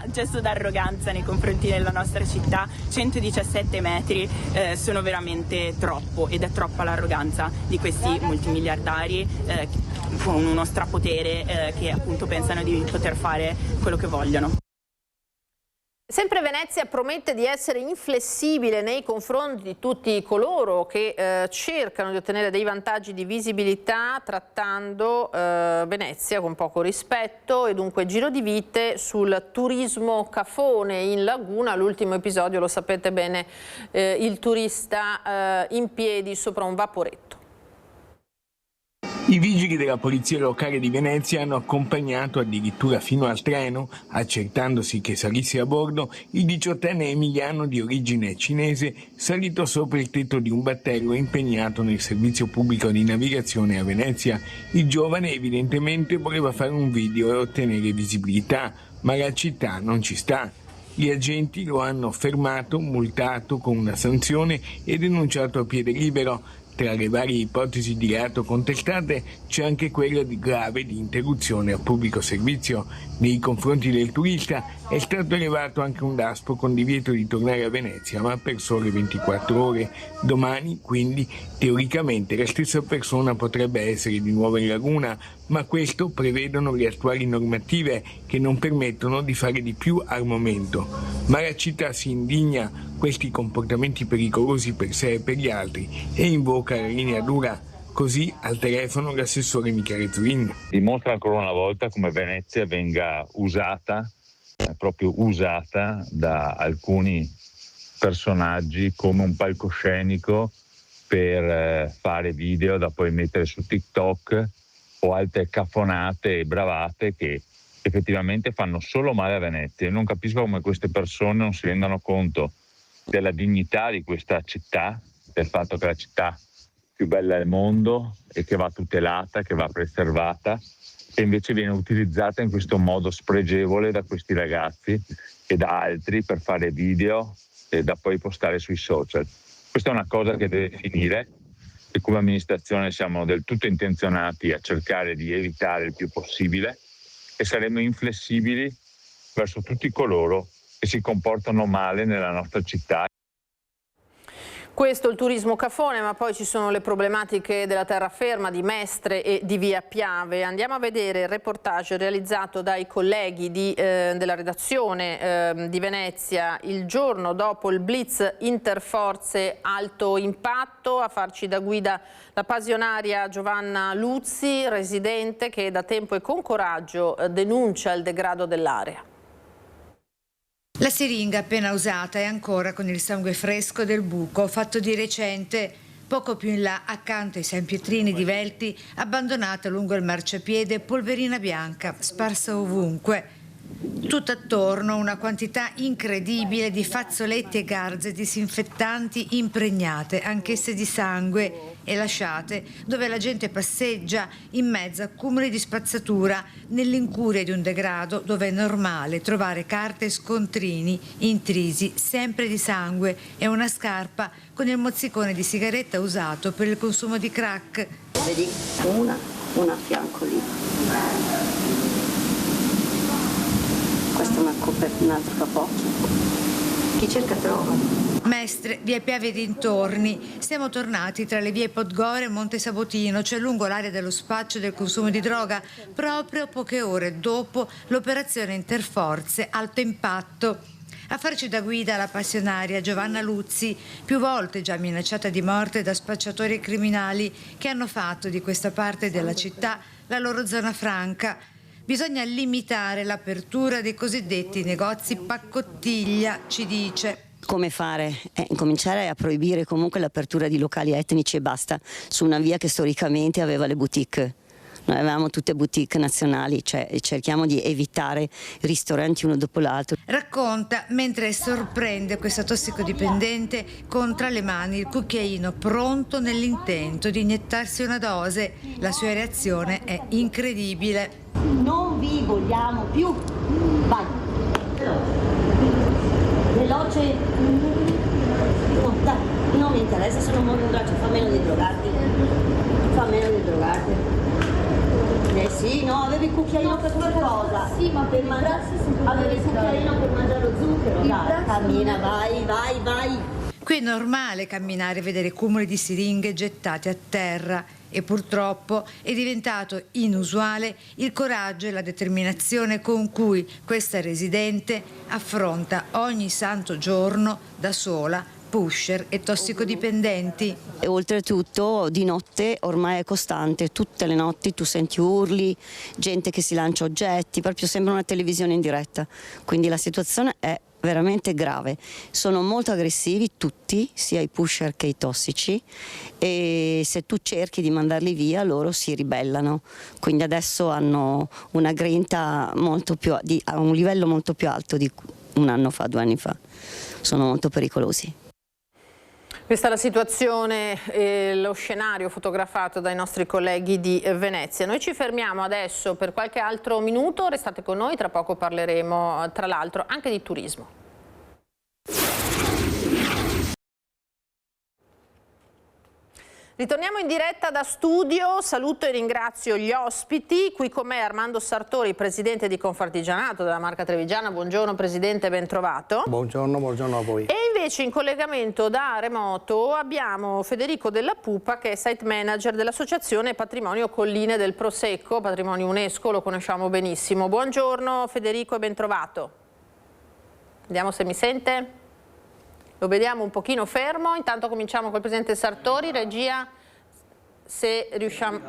gesto d'arroganza nei confronti della nostra città. 117 metri sono veramente troppo, ed è troppa l'arroganza di questi multimiliardari con uno strapotere che appunto pensano di poter fare quello che vogliono. Sempre Venezia promette di essere inflessibile nei confronti di tutti coloro che cercano di ottenere dei vantaggi di visibilità, trattando Venezia con poco rispetto, e dunque giro di vite sul turismo cafone in laguna. L'ultimo episodio, lo sapete bene, il turista in piedi sopra un vaporetto. I vigili della polizia locale di Venezia hanno accompagnato addirittura fino al treno, accertandosi che salisse a bordo, il 18enne emiliano di origine cinese salito sopra il tetto di un battello impegnato nel servizio pubblico di navigazione a Venezia. Il giovane evidentemente voleva fare un video e ottenere visibilità, ma la città non ci sta. Gli agenti lo hanno fermato, multato con una sanzione e denunciato a piede libero. Tra le varie ipotesi di reato contestate c'è anche quella di grave di interruzione a pubblico servizio. Nei confronti del turista è stato elevato anche un daspo con divieto di tornare a Venezia, ma per sole 24 ore. Domani, quindi, teoricamente la stessa persona potrebbe essere di nuovo in laguna, ma questo prevedono le attuali normative che non permettono di fare di più al momento. Ma la città si indigna questi comportamenti pericolosi per sé e per gli altri e invoca la linea dura. Così al telefono l'assessore Michele Zurin. Dimostra ancora una volta come Venezia venga usata, proprio usata da alcuni personaggi come un palcoscenico per fare video da poi mettere su TikTok, o altre caffonate e bravate che effettivamente fanno solo male a Venezia. Io non capisco come queste persone non si rendano conto della dignità di questa città, del fatto che è la città più bella del mondo e che va tutelata, che va preservata, e invece viene utilizzata in questo modo spregevole da questi ragazzi e da altri per fare video e da poi postare sui social. Questa è una cosa che deve finire, e come amministrazione siamo del tutto intenzionati a cercare di evitare il più possibile, e saremo inflessibili verso tutti coloro che si comportano male nella nostra città. Questo è il turismo cafone, ma poi ci sono le problematiche della terraferma, di Mestre e di Via Piave. Andiamo a vedere il reportage realizzato dai colleghi della redazione di Venezia il giorno dopo il blitz interforze alto impatto. A farci da guida la passionaria Giovanna Luzzi, residente che da tempo e con coraggio denuncia il degrado dell'area. La siringa appena usata è ancora con il sangue fresco del buco fatto di recente. Poco più in là, accanto ai San Pietrini divelti, abbandonata lungo il marciapiede polverina bianca, sparsa ovunque. Tutt'attorno una quantità incredibile di fazzoletti e garze disinfettanti impregnate, anch'esse di sangue, e lasciate dove la gente passeggia in mezzo a cumuli di spazzatura, nell'incuria di un degrado dove è normale trovare carte e scontrini intrisi sempre di sangue e una scarpa con il mozzicone di sigaretta usato per il consumo di crack. Vedi, una a fianco lì. Questa è un altro capoccio. Chi cerca trova. Mestre, Via Piave e dintorni. Siamo tornati tra le vie Podgore e Monte Sabotino, cioè lungo l'area dello spaccio e del consumo di droga, proprio poche ore dopo l'operazione interforze alto impatto. A farci da guida la passionaria Giovanna Luzzi, più volte già minacciata di morte da spacciatori e criminali che hanno fatto di questa parte della città la loro zona franca. Bisogna limitare l'apertura dei cosiddetti negozi paccottiglia, ci dice. Come fare? Cominciare a proibire comunque l'apertura di locali etnici e basta, su una via che storicamente aveva le boutique. Noi avevamo tutte boutique nazionali, cioè cerchiamo di evitare ristoranti uno dopo l'altro. Racconta mentre sorprende questa tossicodipendente con tra le mani il cucchiaino pronto nell'intento di iniettarsi una dose. La sua reazione è incredibile. Non vi vogliamo più. Vai. Veloce. No, dai, non mi interessa, sono molto veloce, fa meno di drogarti. Fa meno di drogarti. Sì, no, avevi il cucchiaino per qualcosa. Sì, ma per mangiare. Avevi il cucchiaino per mangiare lo zucchero. Dai, cammina, vai. Qui è normale camminare e vedere cumuli di siringhe gettate a terra e purtroppo è diventato inusuale il coraggio e la determinazione con cui questa residente affronta ogni santo giorno da sola pusher e tossicodipendenti. E oltretutto di notte ormai è costante, tutte le notti tu senti urli, gente che si lancia oggetti, proprio sembra una televisione in diretta, quindi la situazione è veramente grave. Sono molto aggressivi tutti, sia i pusher che i tossici, e se tu cerchi di mandarli via loro si ribellano, quindi adesso hanno una grinta molto più, a un livello molto più alto di un anno fa, 2 anni fa. Sono molto pericolosi. Questa è la situazione e lo scenario fotografato dai nostri colleghi di Venezia. Noi ci fermiamo adesso per qualche altro minuto, restate con noi, tra poco parleremo tra l'altro anche di turismo. Ritorniamo in diretta da studio, saluto e ringrazio gli ospiti. Qui con me Armando Sartori, presidente di Confartigianato della Marca Trevigiana. Buongiorno Presidente, ben trovato. Buongiorno a voi. E invece in collegamento da remoto abbiamo Federico Della Pupa, che è site manager dell'Associazione Patrimonio Colline del Prosecco, patrimonio UNESCO, lo conosciamo benissimo. Buongiorno Federico e ben trovato. Vediamo se mi sente. Lo vediamo un pochino fermo, intanto cominciamo col Presidente Sartori, regia, se riusciamo...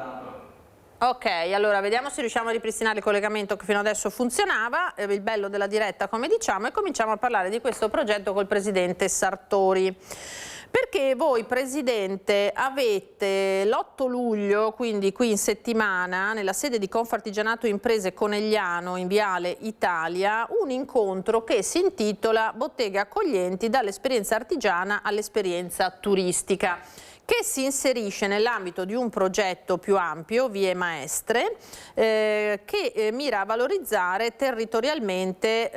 Ok, allora vediamo se riusciamo a ripristinare il collegamento che fino adesso funzionava, il bello della diretta come diciamo, e cominciamo a parlare di questo progetto col Presidente Sartori. Perché voi, Presidente, avete l'8 luglio, quindi qui in settimana, nella sede di Confartigianato Imprese Conegliano, in Viale Italia, un incontro che si intitola Botteghe accoglienti dall'esperienza artigiana all'esperienza turistica, che si inserisce nell'ambito di un progetto più ampio, Vie Maestre, che mira a valorizzare territorialmente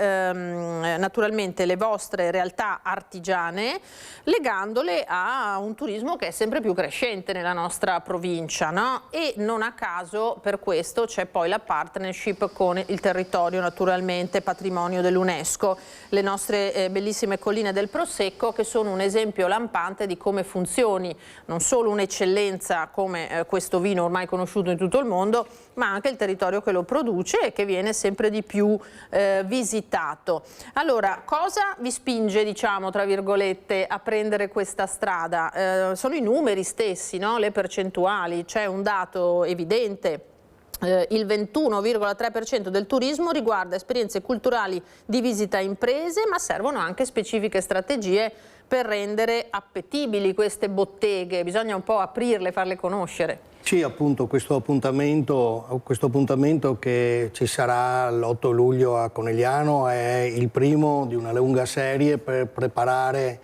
naturalmente le vostre realtà artigiane, legandole a un turismo che è sempre più crescente nella nostra provincia, no? E non a caso per questo c'è poi la partnership con il territorio naturalmente patrimonio dell'UNESCO, le nostre bellissime colline del Prosecco, che sono un esempio lampante di come funzioni non solo un'eccellenza come questo vino ormai conosciuto in tutto il mondo, ma anche il territorio che lo produce e che viene sempre di più visitato. Allora, cosa vi spinge, diciamo, tra virgolette, a prendere questa strada? Sono i numeri stessi, no? Le percentuali, c'è un dato evidente. Il 21,3% del turismo riguarda esperienze culturali di visita a imprese, ma servono anche specifiche strategie per rendere appetibili queste botteghe, bisogna un po' aprirle, farle conoscere. Sì, appunto questo appuntamento che ci sarà l'8 luglio a Conegliano è il primo di una lunga serie per preparare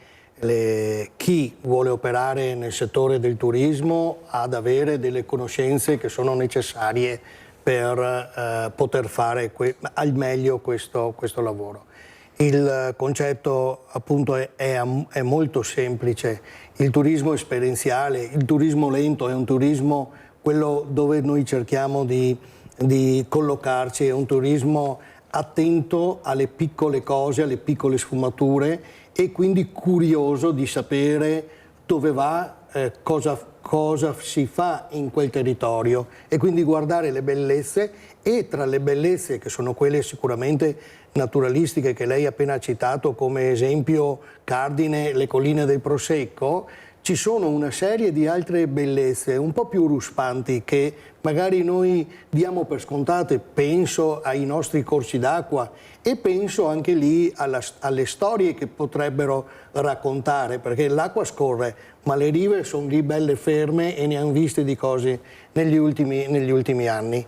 chi vuole operare nel settore del turismo ad avere delle conoscenze che sono necessarie per poter fare al meglio questo lavoro. Il concetto appunto è molto semplice. Il turismo esperienziale, il turismo lento è un turismo quello dove noi cerchiamo di collocarci, è un turismo attento alle piccole cose, alle piccole sfumature e quindi curioso di sapere dove va, cosa si fa in quel territorio e quindi guardare le bellezze, e tra le bellezze che sono quelle sicuramente naturalistiche che lei ha appena citato come esempio cardine, le colline del Prosecco, ci sono una serie di altre bellezze un po' più ruspanti che magari noi diamo per scontate. Penso ai nostri corsi d'acqua e penso anche lì alle storie che potrebbero raccontare, perché l'acqua scorre ma le rive sono lì belle ferme e ne hanno viste di cose negli ultimi anni.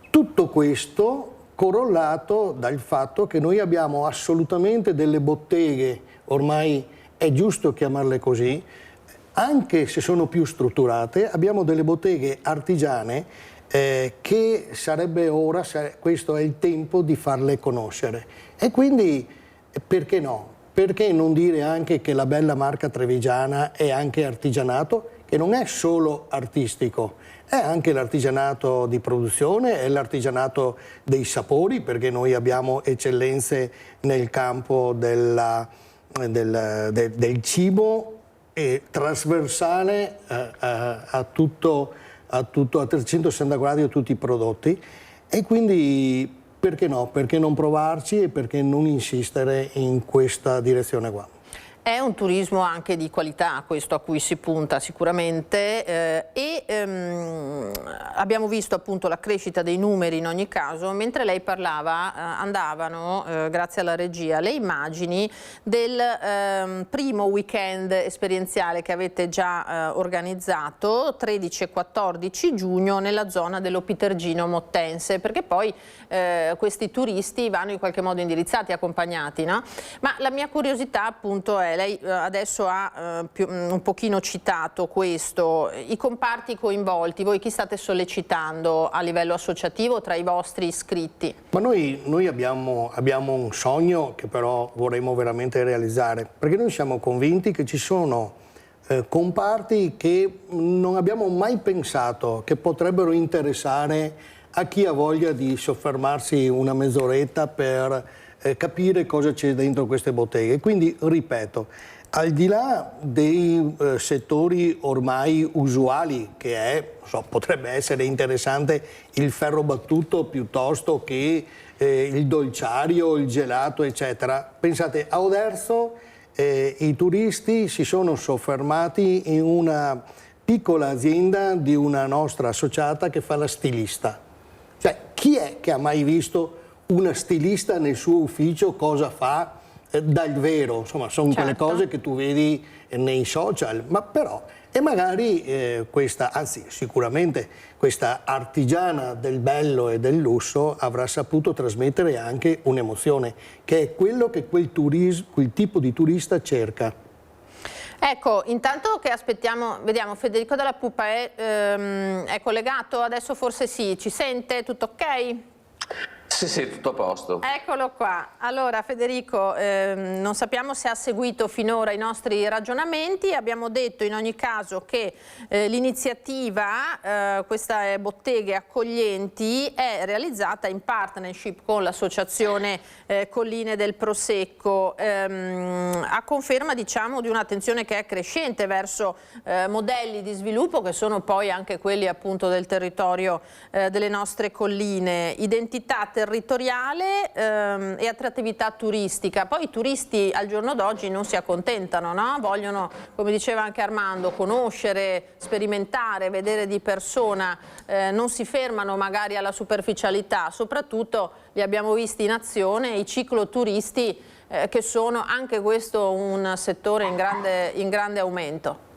Tutto questo corollato dal fatto che noi abbiamo assolutamente delle botteghe, ormai è giusto chiamarle così, anche se sono più strutturate, abbiamo delle botteghe artigiane che sarebbe ora, questo è il tempo di farle conoscere. E quindi perché no? Perché non dire anche che la bella marca trevigiana è anche artigianato, che non è solo artistico, è anche l'artigianato di produzione, è l'artigianato dei sapori, perché noi abbiamo eccellenze nel campo del cibo e trasversale a 360 gradi a tutti i prodotti, e quindi perché no? Perché non provarci e perché non insistere in questa direzione qua? È un turismo anche di qualità questo a cui si punta sicuramente abbiamo visto appunto la crescita dei numeri in ogni caso. Mentre lei parlava andavano, grazie alla regia, le immagini del primo weekend esperienziale che avete già organizzato 13 e 14 giugno nella zona dell'Opitergino Mottense, perché poi questi turisti vanno in qualche modo indirizzati, accompagnati, no? Ma la mia curiosità appunto è, lei adesso ha un pochino citato questo, i comparti coinvolti, voi chi state sollecitando a livello associativo tra i vostri iscritti? Ma noi abbiamo un sogno che però vorremmo veramente realizzare, perché noi siamo convinti che ci sono comparti che non abbiamo mai pensato che potrebbero interessare a chi ha voglia di soffermarsi una mezz'oretta per capire cosa c'è dentro queste botteghe. Quindi, ripeto, al di là dei settori ormai usuali, che potrebbe essere interessante il ferro battuto piuttosto che il dolciario, il gelato, eccetera, pensate, a Oderzo i turisti si sono soffermati in una piccola azienda di una nostra associata che fa la stilista. Cioè, chi è che ha mai visto una stilista nel suo ufficio, cosa fa dal vero? Insomma, sono quelle cose che tu vedi nei social, ma però, e magari questa, anzi sicuramente questa artigiana del bello e del lusso avrà saputo trasmettere anche un'emozione, che è quello che quel tipo di turista cerca. Ecco, intanto che aspettiamo, vediamo, Federico Dalla Pupa è collegato, adesso forse sì, ci sente, tutto ok? Sì, tutto a posto. Eccolo qua. Allora Federico, non sappiamo se ha seguito finora i nostri ragionamenti, abbiamo detto in ogni caso che l'iniziativa, questa Botteghe Accoglienti, è realizzata in partnership con l'associazione Colline del Prosecco, a conferma, diciamo, di un'attenzione che è crescente verso modelli di sviluppo che sono poi anche quelli appunto del territorio delle nostre colline, identità territoriale e attrattività turistica. Poi i turisti al giorno d'oggi non si accontentano, no? Vogliono, come diceva anche Armando, conoscere, sperimentare, vedere di persona, non si fermano magari alla superficialità, soprattutto li abbiamo visti in azione, i cicloturisti che sono anche questo un settore in grande aumento.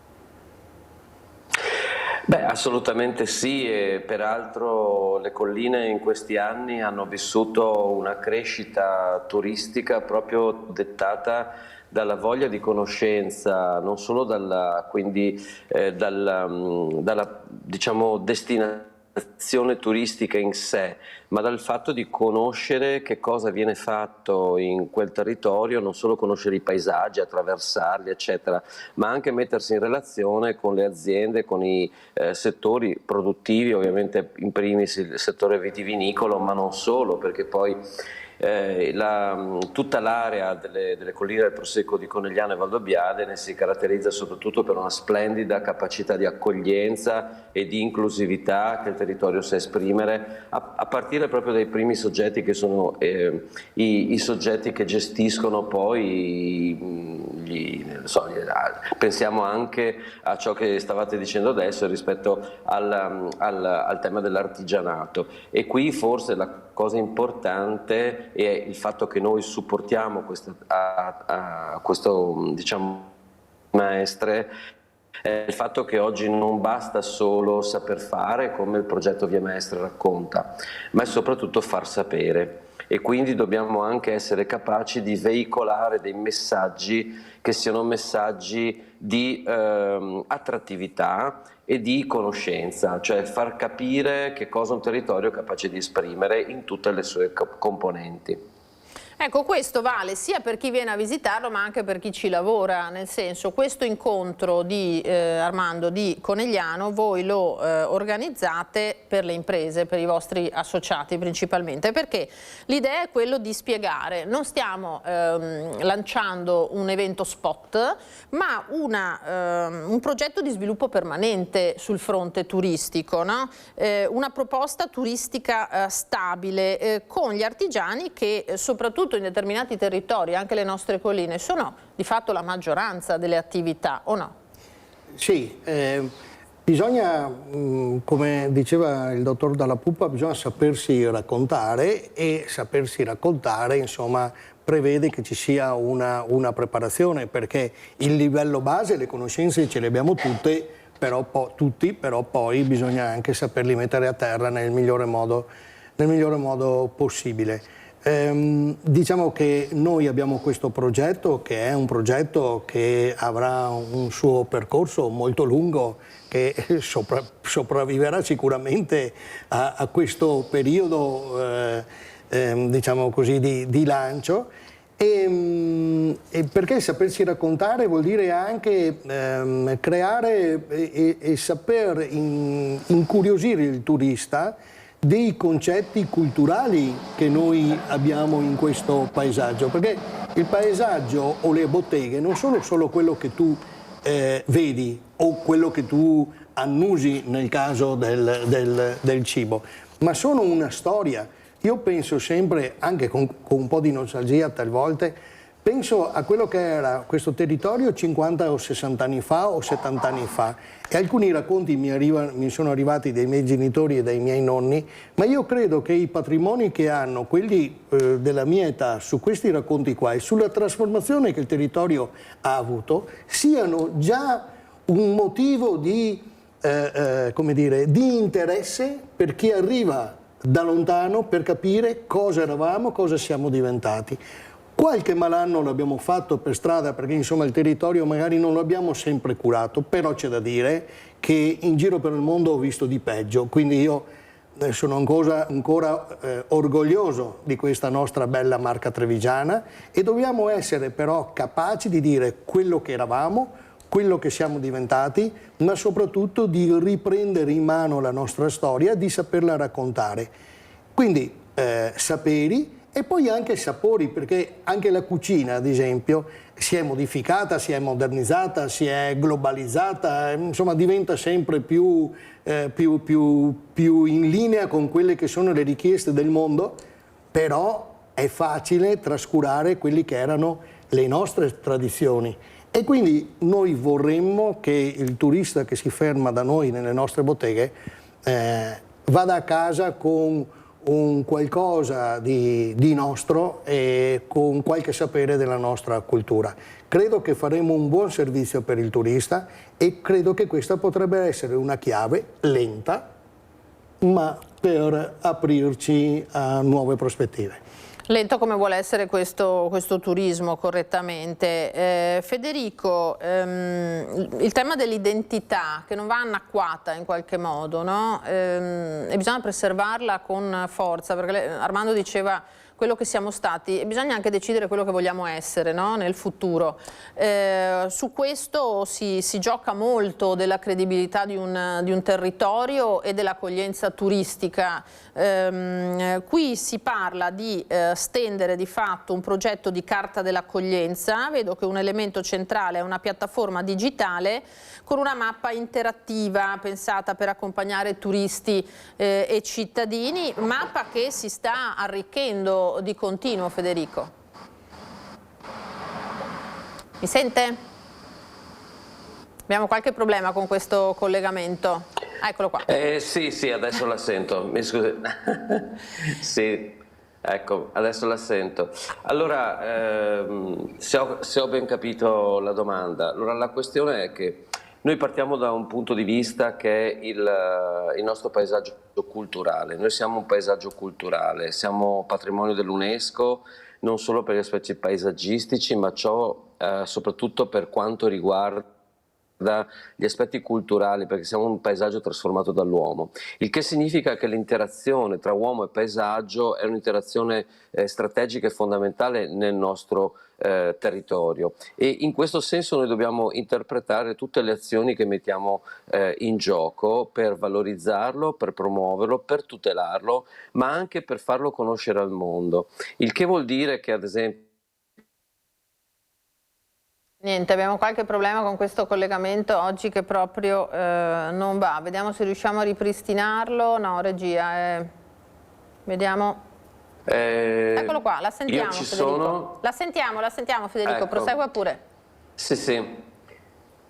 Beh, assolutamente sì, e peraltro le colline in questi anni hanno vissuto una crescita turistica proprio dettata dalla voglia di conoscenza, non solo dalla diciamo, destinazione turistica in sé, ma dal fatto di conoscere che cosa viene fatto in quel territorio, non solo conoscere i paesaggi, attraversarli eccetera, ma anche mettersi in relazione con le aziende, con i settori produttivi, ovviamente in primis il settore vitivinicolo, ma non solo, perché poi tutta l'area delle colline del Prosecco di Conegliano e Valdobbiadene si caratterizza soprattutto per una splendida capacità di accoglienza e di inclusività che il territorio sa esprimere, a partire proprio dai primi soggetti che sono i soggetti che gestiscono poi pensiamo anche a ciò che stavate dicendo adesso rispetto al tema dell'artigianato, e qui forse la cosa importante è il fatto che noi supportiamo questo diciamo maestre, è il fatto che oggi non basta solo saper fare, come il progetto Via Maestre racconta, ma è soprattutto far sapere, e quindi dobbiamo anche essere capaci di veicolare dei messaggi che siano messaggi di attrattività e di conoscenza, cioè far capire che cosa un territorio è capace di esprimere in tutte le sue componenti. Ecco, questo vale sia per chi viene a visitarlo ma anche per chi ci lavora, nel senso, questo incontro di Armando di Conegliano voi lo organizzate per le imprese, per i vostri associati principalmente, perché l'idea è quello di spiegare, non stiamo lanciando un evento spot, ma un progetto di sviluppo permanente sul fronte turistico, no? Una proposta turistica stabile con gli artigiani che soprattutto in determinati territori, anche le nostre colline, sono di fatto la maggioranza delle attività, o no? Sì, bisogna, come diceva il dottor Dalla Pupa, bisogna sapersi raccontare, e sapersi raccontare, insomma, prevede che ci sia una preparazione, perché il livello base, le conoscenze ce le abbiamo tutte, però poi bisogna anche saperli mettere a terra nel migliore modo possibile. Diciamo che noi abbiamo questo progetto, che è un progetto che avrà un suo percorso molto lungo, che sopravviverà sicuramente a questo periodo diciamo così, di lancio, e perché sapersi raccontare vuol dire anche creare e saper incuriosire il turista dei concetti culturali che noi abbiamo in questo paesaggio, perché il paesaggio o le botteghe non sono solo quello che tu vedi o quello che tu annusi nel caso del cibo, ma sono una storia. Io penso sempre, anche con un po' di nostalgia talvolta, penso a quello che era questo territorio 50 o 60 anni fa o 70 anni fa, e alcuni racconti mi sono arrivati dai miei genitori e dai miei nonni, ma io credo che i patrimoni che hanno quelli della mia età su questi racconti qua e sulla trasformazione che il territorio ha avuto siano già un motivo di interesse per chi arriva da lontano per capire cosa eravamo, cosa siamo diventati. Qualche malanno l'abbiamo fatto per strada perché insomma il territorio magari non lo abbiamo sempre curato, però c'è da dire che in giro per il mondo ho visto di peggio, quindi io sono ancora orgoglioso di questa nostra bella Marca Trevigiana e dobbiamo essere però capaci di dire quello che eravamo, quello che siamo diventati, ma soprattutto di riprendere in mano la nostra storia, di saperla raccontare. Quindi saperi e poi anche sapori, perché anche la cucina, ad esempio, si è modificata, si è modernizzata, si è globalizzata, insomma diventa sempre più in linea con quelle che sono le richieste del mondo, però è facile trascurare quelli che erano le nostre tradizioni. E quindi noi vorremmo che il turista che si ferma da noi nelle nostre botteghe vada a casa con un qualcosa di nostro e con qualche sapere della nostra cultura. Credo che faremo un buon servizio per il turista e credo che questa potrebbe essere una chiave lenta, ma per aprirci a nuove prospettive. Lento come vuole essere questo turismo correttamente. Federico, il tema dell'identità che non va annacquata in qualche modo, no? E bisogna preservarla con forza, perché Armando diceva quello che siamo stati e bisogna anche decidere quello che vogliamo essere, no? Nel futuro. Su questo si gioca molto della credibilità di un territorio e dell'accoglienza turistica. Qui si parla di stendere di fatto un progetto di carta dell'accoglienza. Vedo che un elemento centrale è una piattaforma digitale con una mappa interattiva pensata per accompagnare turisti e cittadini, mappa che si sta arricchendo di continuo. Federico, mi sente? Abbiamo qualche problema con questo collegamento. Eccolo qua. Sì, adesso la sento. Mi scusi. Sì, ecco, adesso la sento. Allora, se ho ben capito la domanda, allora la questione è che noi partiamo da un punto di vista che è il nostro paesaggio culturale. Noi siamo un paesaggio culturale, siamo patrimonio dell'UNESCO, non solo per gli aspetti paesaggistici, ma soprattutto per quanto riguarda gli aspetti culturali, perché siamo un paesaggio trasformato dall'uomo, il che significa che l'interazione tra uomo e paesaggio è un'interazione strategica e fondamentale nel nostro territorio, e in questo senso noi dobbiamo interpretare tutte le azioni che mettiamo in gioco per valorizzarlo, per promuoverlo, per tutelarlo, ma anche per farlo conoscere al mondo, il che vuol dire che ad esempio niente, abbiamo qualche problema con questo collegamento oggi che proprio non va. Vediamo se riusciamo a ripristinarlo. No, regia, vediamo. Eccolo qua, la sentiamo, Federico. La sentiamo Federico, ecco. Prosegua pure. Sì.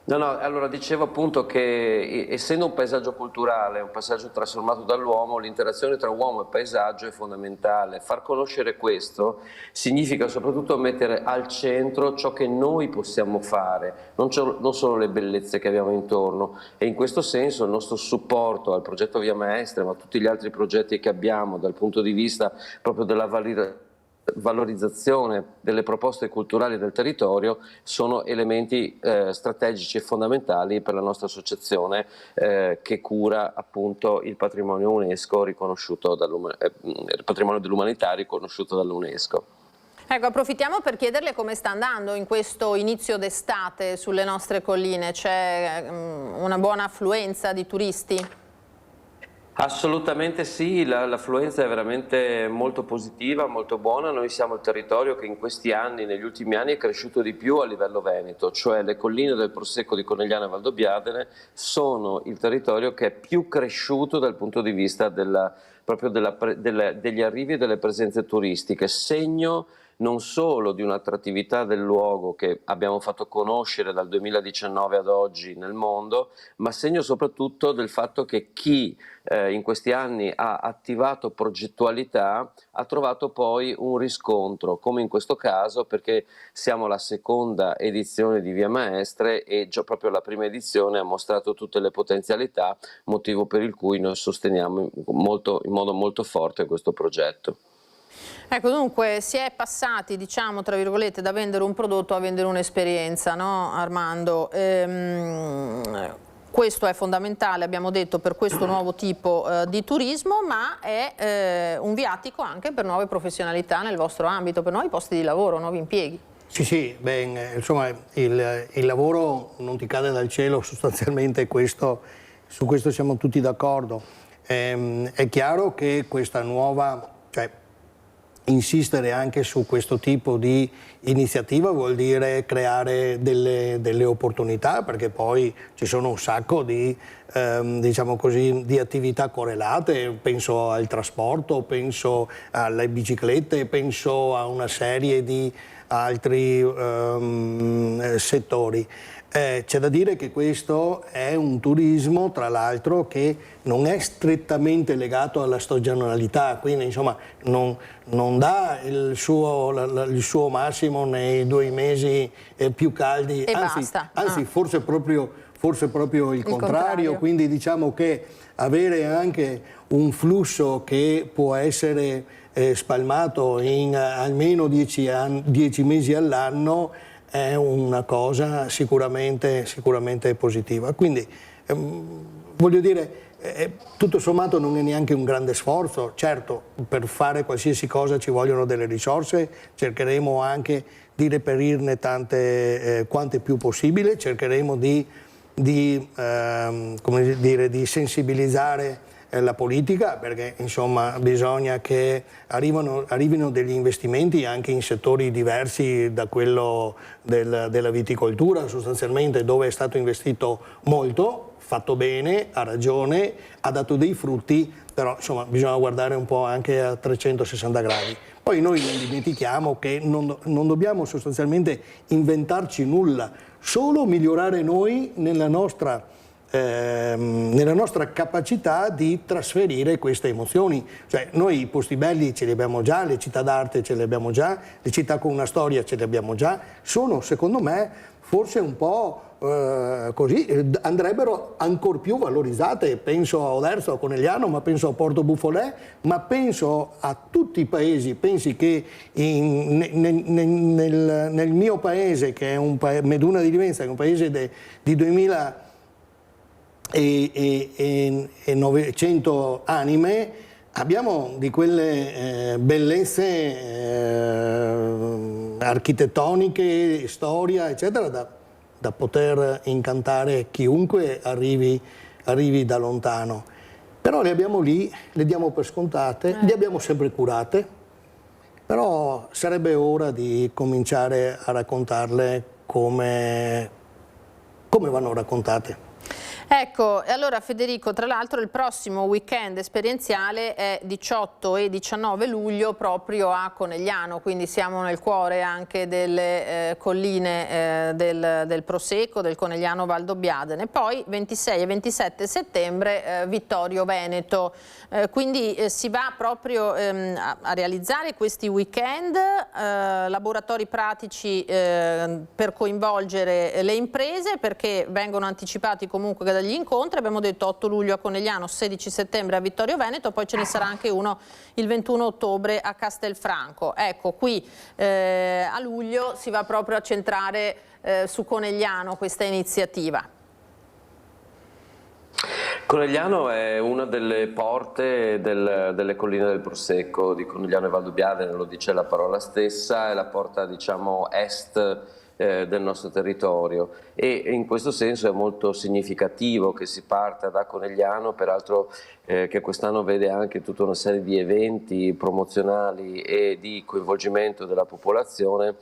No, allora dicevo appunto che essendo un paesaggio culturale, un paesaggio trasformato dall'uomo, l'interazione tra uomo e paesaggio è fondamentale. Far conoscere questo significa soprattutto mettere al centro ciò che noi possiamo fare, non solo le bellezze che abbiamo intorno, e in questo senso il nostro supporto al progetto Via Maestre, ma a tutti gli altri progetti che abbiamo dal punto di vista proprio della valorizzazione delle proposte culturali del territorio sono elementi strategici e fondamentali per la nostra associazione che cura appunto il patrimonio UNESCO riconosciuto il patrimonio dell'umanità riconosciuto dall'UNESCO. Ecco, approfittiamo per chiederle come sta andando in questo inizio d'estate sulle nostre colline. C'è una buona affluenza di turisti? Assolutamente sì, l'affluenza è veramente molto positiva, molto buona. Noi siamo il territorio che in questi anni, negli ultimi anni, è cresciuto di più a livello veneto, cioè le colline del Prosecco di Conegliano e Valdobbiadene sono il territorio che è più cresciuto dal punto di vista degli arrivi e delle presenze turistiche, segno non solo di un'attrattività del luogo che abbiamo fatto conoscere dal 2019 ad oggi nel mondo, ma segno soprattutto del fatto che chi in questi anni ha attivato progettualità ha trovato poi un riscontro, come in questo caso, perché siamo la seconda edizione di Via Maestre e già proprio la prima edizione ha mostrato tutte le potenzialità, motivo per il cui noi sosteniamo in modo molto forte questo progetto. Ecco, dunque si è passati, diciamo, tra virgolette, da vendere un prodotto a vendere un'esperienza, no, Armando? Questo è fondamentale, abbiamo detto, per questo nuovo tipo di turismo, ma è un viatico anche per nuove professionalità nel vostro ambito, per nuovi posti di lavoro, nuovi impieghi. Sì, insomma, il lavoro non ti cade dal cielo, sostanzialmente su questo siamo tutti d'accordo. È chiaro che questa nuova, insistere anche su questo tipo di iniziativa vuol dire creare delle opportunità, perché poi ci sono un sacco di, diciamo così, di attività correlate, penso al trasporto, penso alle biciclette, penso a una serie di altri settori. C'è da dire che questo è un turismo, tra l'altro, che non è strettamente legato alla stagionalità, quindi insomma non dà il suo massimo nei 2 mesi più caldi, anzi forse proprio il contrario, quindi diciamo che avere anche un flusso che può essere spalmato in almeno 10 mesi all'anno è una cosa sicuramente positiva. Quindi voglio dire, tutto sommato non è neanche un grande sforzo. Certo, per fare qualsiasi cosa ci vogliono delle risorse, cercheremo anche di reperirne tante quante più possibile, cercheremo di sensibilizzare la politica, perché insomma bisogna che arrivino degli investimenti anche in settori diversi da quello della viticoltura, sostanzialmente, dove è stato investito molto, fatto bene, ha ragione, ha dato dei frutti, però insomma bisogna guardare un po' anche a 360 gradi. Poi noi non dimentichiamo che non dobbiamo sostanzialmente inventarci nulla, solo migliorare noi nella nostra capacità di trasferire queste emozioni. Cioè, noi i posti belli ce li abbiamo già, le città d'arte ce le abbiamo già, le città con una storia ce le abbiamo già, sono secondo me forse un po' così, andrebbero ancor più valorizzate. Penso a Oderzo, a Conegliano, ma penso a Porto Buffolè, ma penso a tutti i paesi. Pensi che nel mio paese, che è Meduna di Livenza, che è un paese di 2900 anime, abbiamo di quelle bellezze architettoniche, storia, eccetera, da poter incantare chiunque arrivi da lontano. Però le abbiamo lì, le diamo per scontate, le abbiamo sempre curate, però sarebbe ora di cominciare a raccontarle come vanno raccontate. Ecco, e allora Federico, tra l'altro il prossimo weekend esperienziale è 18 e 19 luglio proprio a Conegliano, quindi siamo nel cuore anche delle colline del Prosecco, del Conegliano Valdobbiadene. Poi 26 e 27 settembre Vittorio Veneto, quindi si va proprio a realizzare questi weekend, laboratori pratici per coinvolgere le imprese, perché vengono anticipati comunque dagli incontri. Abbiamo detto 8 luglio a Conegliano, 16 settembre a Vittorio Veneto, poi ce ne sarà anche uno il 21 ottobre a Castelfranco. Ecco, qui a luglio si va proprio a centrare su Conegliano questa iniziativa. Conegliano è una delle porte delle colline del Prosecco di Conegliano e Valdobbiadene, lo dice la parola stessa, è la porta, diciamo, est del nostro territorio, e in questo senso è molto significativo che si parta da Conegliano, peraltro che quest'anno vede anche tutta una serie di eventi promozionali e di coinvolgimento della popolazione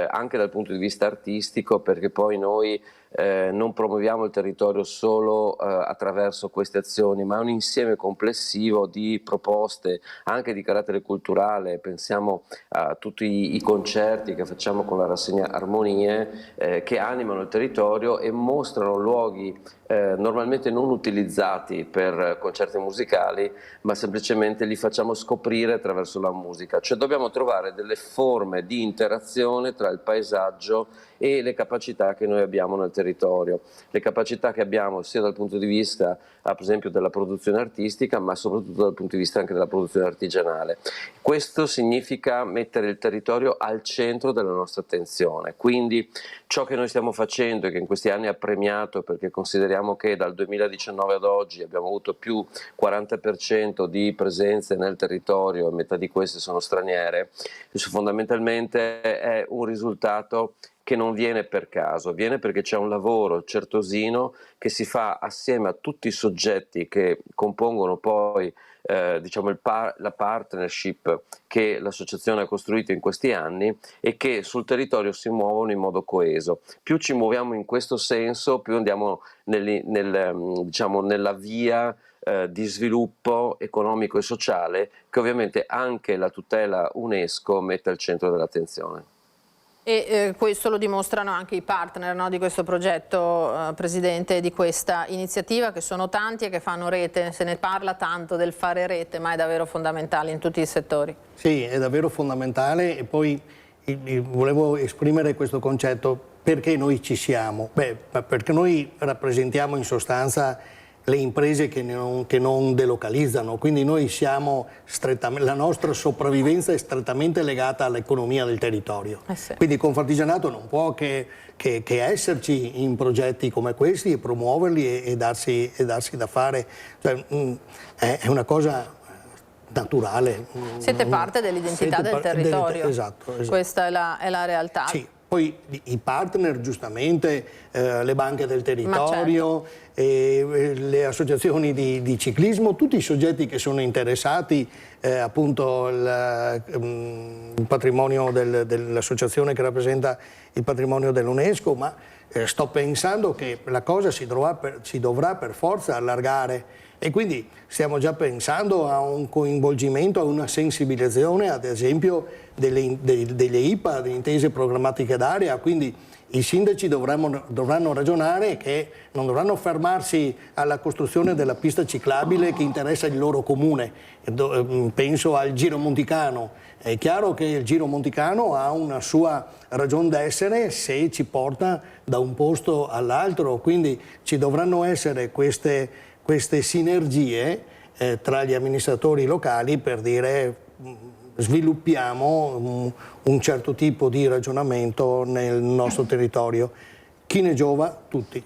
anche dal punto di vista artistico, perché poi noi non promuoviamo il territorio solo attraverso queste azioni, ma è un insieme complessivo di proposte anche di carattere culturale. Pensiamo a tutti i concerti che facciamo con la rassegna Armonie che animano il territorio e mostrano luoghi normalmente non utilizzati per concerti musicali, ma semplicemente li facciamo scoprire attraverso la musica. Cioè dobbiamo trovare delle forme di interazione tra il paesaggio e le capacità che noi abbiamo nel territorio, le capacità che abbiamo sia dal punto di vista per esempio della produzione artistica, ma soprattutto dal punto di vista anche della produzione artigianale. Questo significa mettere il territorio al centro della nostra attenzione, quindi ciò che noi stiamo facendo e che in questi anni ha premiato, perché consideriamo che dal 2019 ad oggi abbiamo avuto più 40% di presenze nel territorio e metà di queste sono straniere, fondamentalmente è un risultato che non viene per caso, viene perché c'è un lavoro certosino che si fa assieme a tutti i soggetti che compongono poi diciamo la partnership che l'associazione ha costruito in questi anni e che sul territorio si muovono in modo coeso. Più ci muoviamo in questo senso, più andiamo diciamo, nella via di sviluppo economico e sociale che ovviamente anche la tutela UNESCO mette al centro dell'attenzione. E questo lo dimostrano anche i partner, no, di questo progetto, Presidente, di questa iniziativa, che sono tanti e che fanno rete. Se ne parla tanto del fare rete, ma è davvero fondamentale in tutti i settori. Sì, è davvero fondamentale, e poi volevo esprimere questo concetto: perché noi ci siamo? Beh, perché noi rappresentiamo in sostanza le imprese che non delocalizzano, quindi noi siamo la nostra sopravvivenza è strettamente legata all'economia del territorio. Sì. Quindi Confartigianato non può che esserci in progetti come questi e promuoverli e darsi da fare. Cioè, è una cosa naturale. Siete parte dell'identità del territorio. Esatto. Questa è la realtà. Sì. Poi i partner, giustamente, le banche del territorio, le associazioni di ciclismo, tutti i soggetti che sono interessati, appunto il patrimonio dell'associazione che rappresenta il patrimonio dell'UNESCO, ma sto pensando che la cosa si dovrà per forza allargare. E quindi stiamo già pensando a un coinvolgimento, a una sensibilizzazione, ad esempio, delle IPA, delle intese programmatiche d'area. Quindi i sindaci dovranno ragionare che non dovranno fermarsi alla costruzione della pista ciclabile che interessa il loro comune. Penso al Giro Monticano. È chiaro che il Giro Monticano ha una sua ragion d'essere se ci porta da un posto all'altro, quindi ci dovranno essere queste sinergie tra gli amministratori locali per dire sviluppiamo un certo tipo di ragionamento nel nostro territorio. Chi ne giova? Tutti.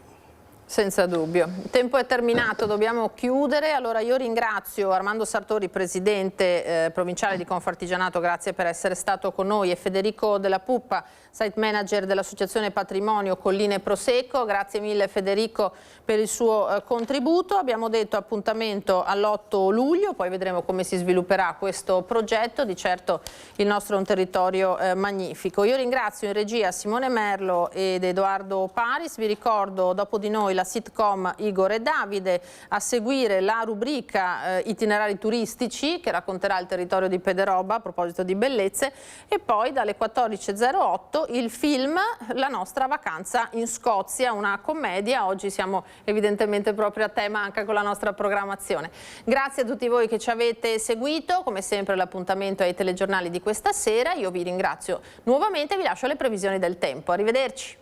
Senza dubbio. Il tempo è terminato, dobbiamo chiudere. Allora io ringrazio Armando Sartori, Presidente provinciale di Confartigianato, grazie per essere stato con noi, e Federico Della Puppa, Site Manager dell'Associazione Patrimonio Colline Prosecco. Grazie mille Federico per il suo contributo. Abbiamo detto appuntamento all'8 luglio, poi vedremo come si svilupperà questo progetto. Di certo il nostro è un territorio magnifico. Io ringrazio in regia Simone Merlo ed Edoardo Paris. Vi ricordo dopo di noi la sitcom Igor e Davide, a seguire la rubrica itinerari turistici che racconterà il territorio di Pederoba a proposito di bellezze, e poi dalle 14.08 il film La nostra vacanza in Scozia, una commedia. Oggi siamo evidentemente proprio a tema anche con la nostra programmazione. Grazie a tutti voi che ci avete seguito, come sempre l'appuntamento ai telegiornali di questa sera. Io vi ringrazio nuovamente e vi lascio alle previsioni del tempo. Arrivederci.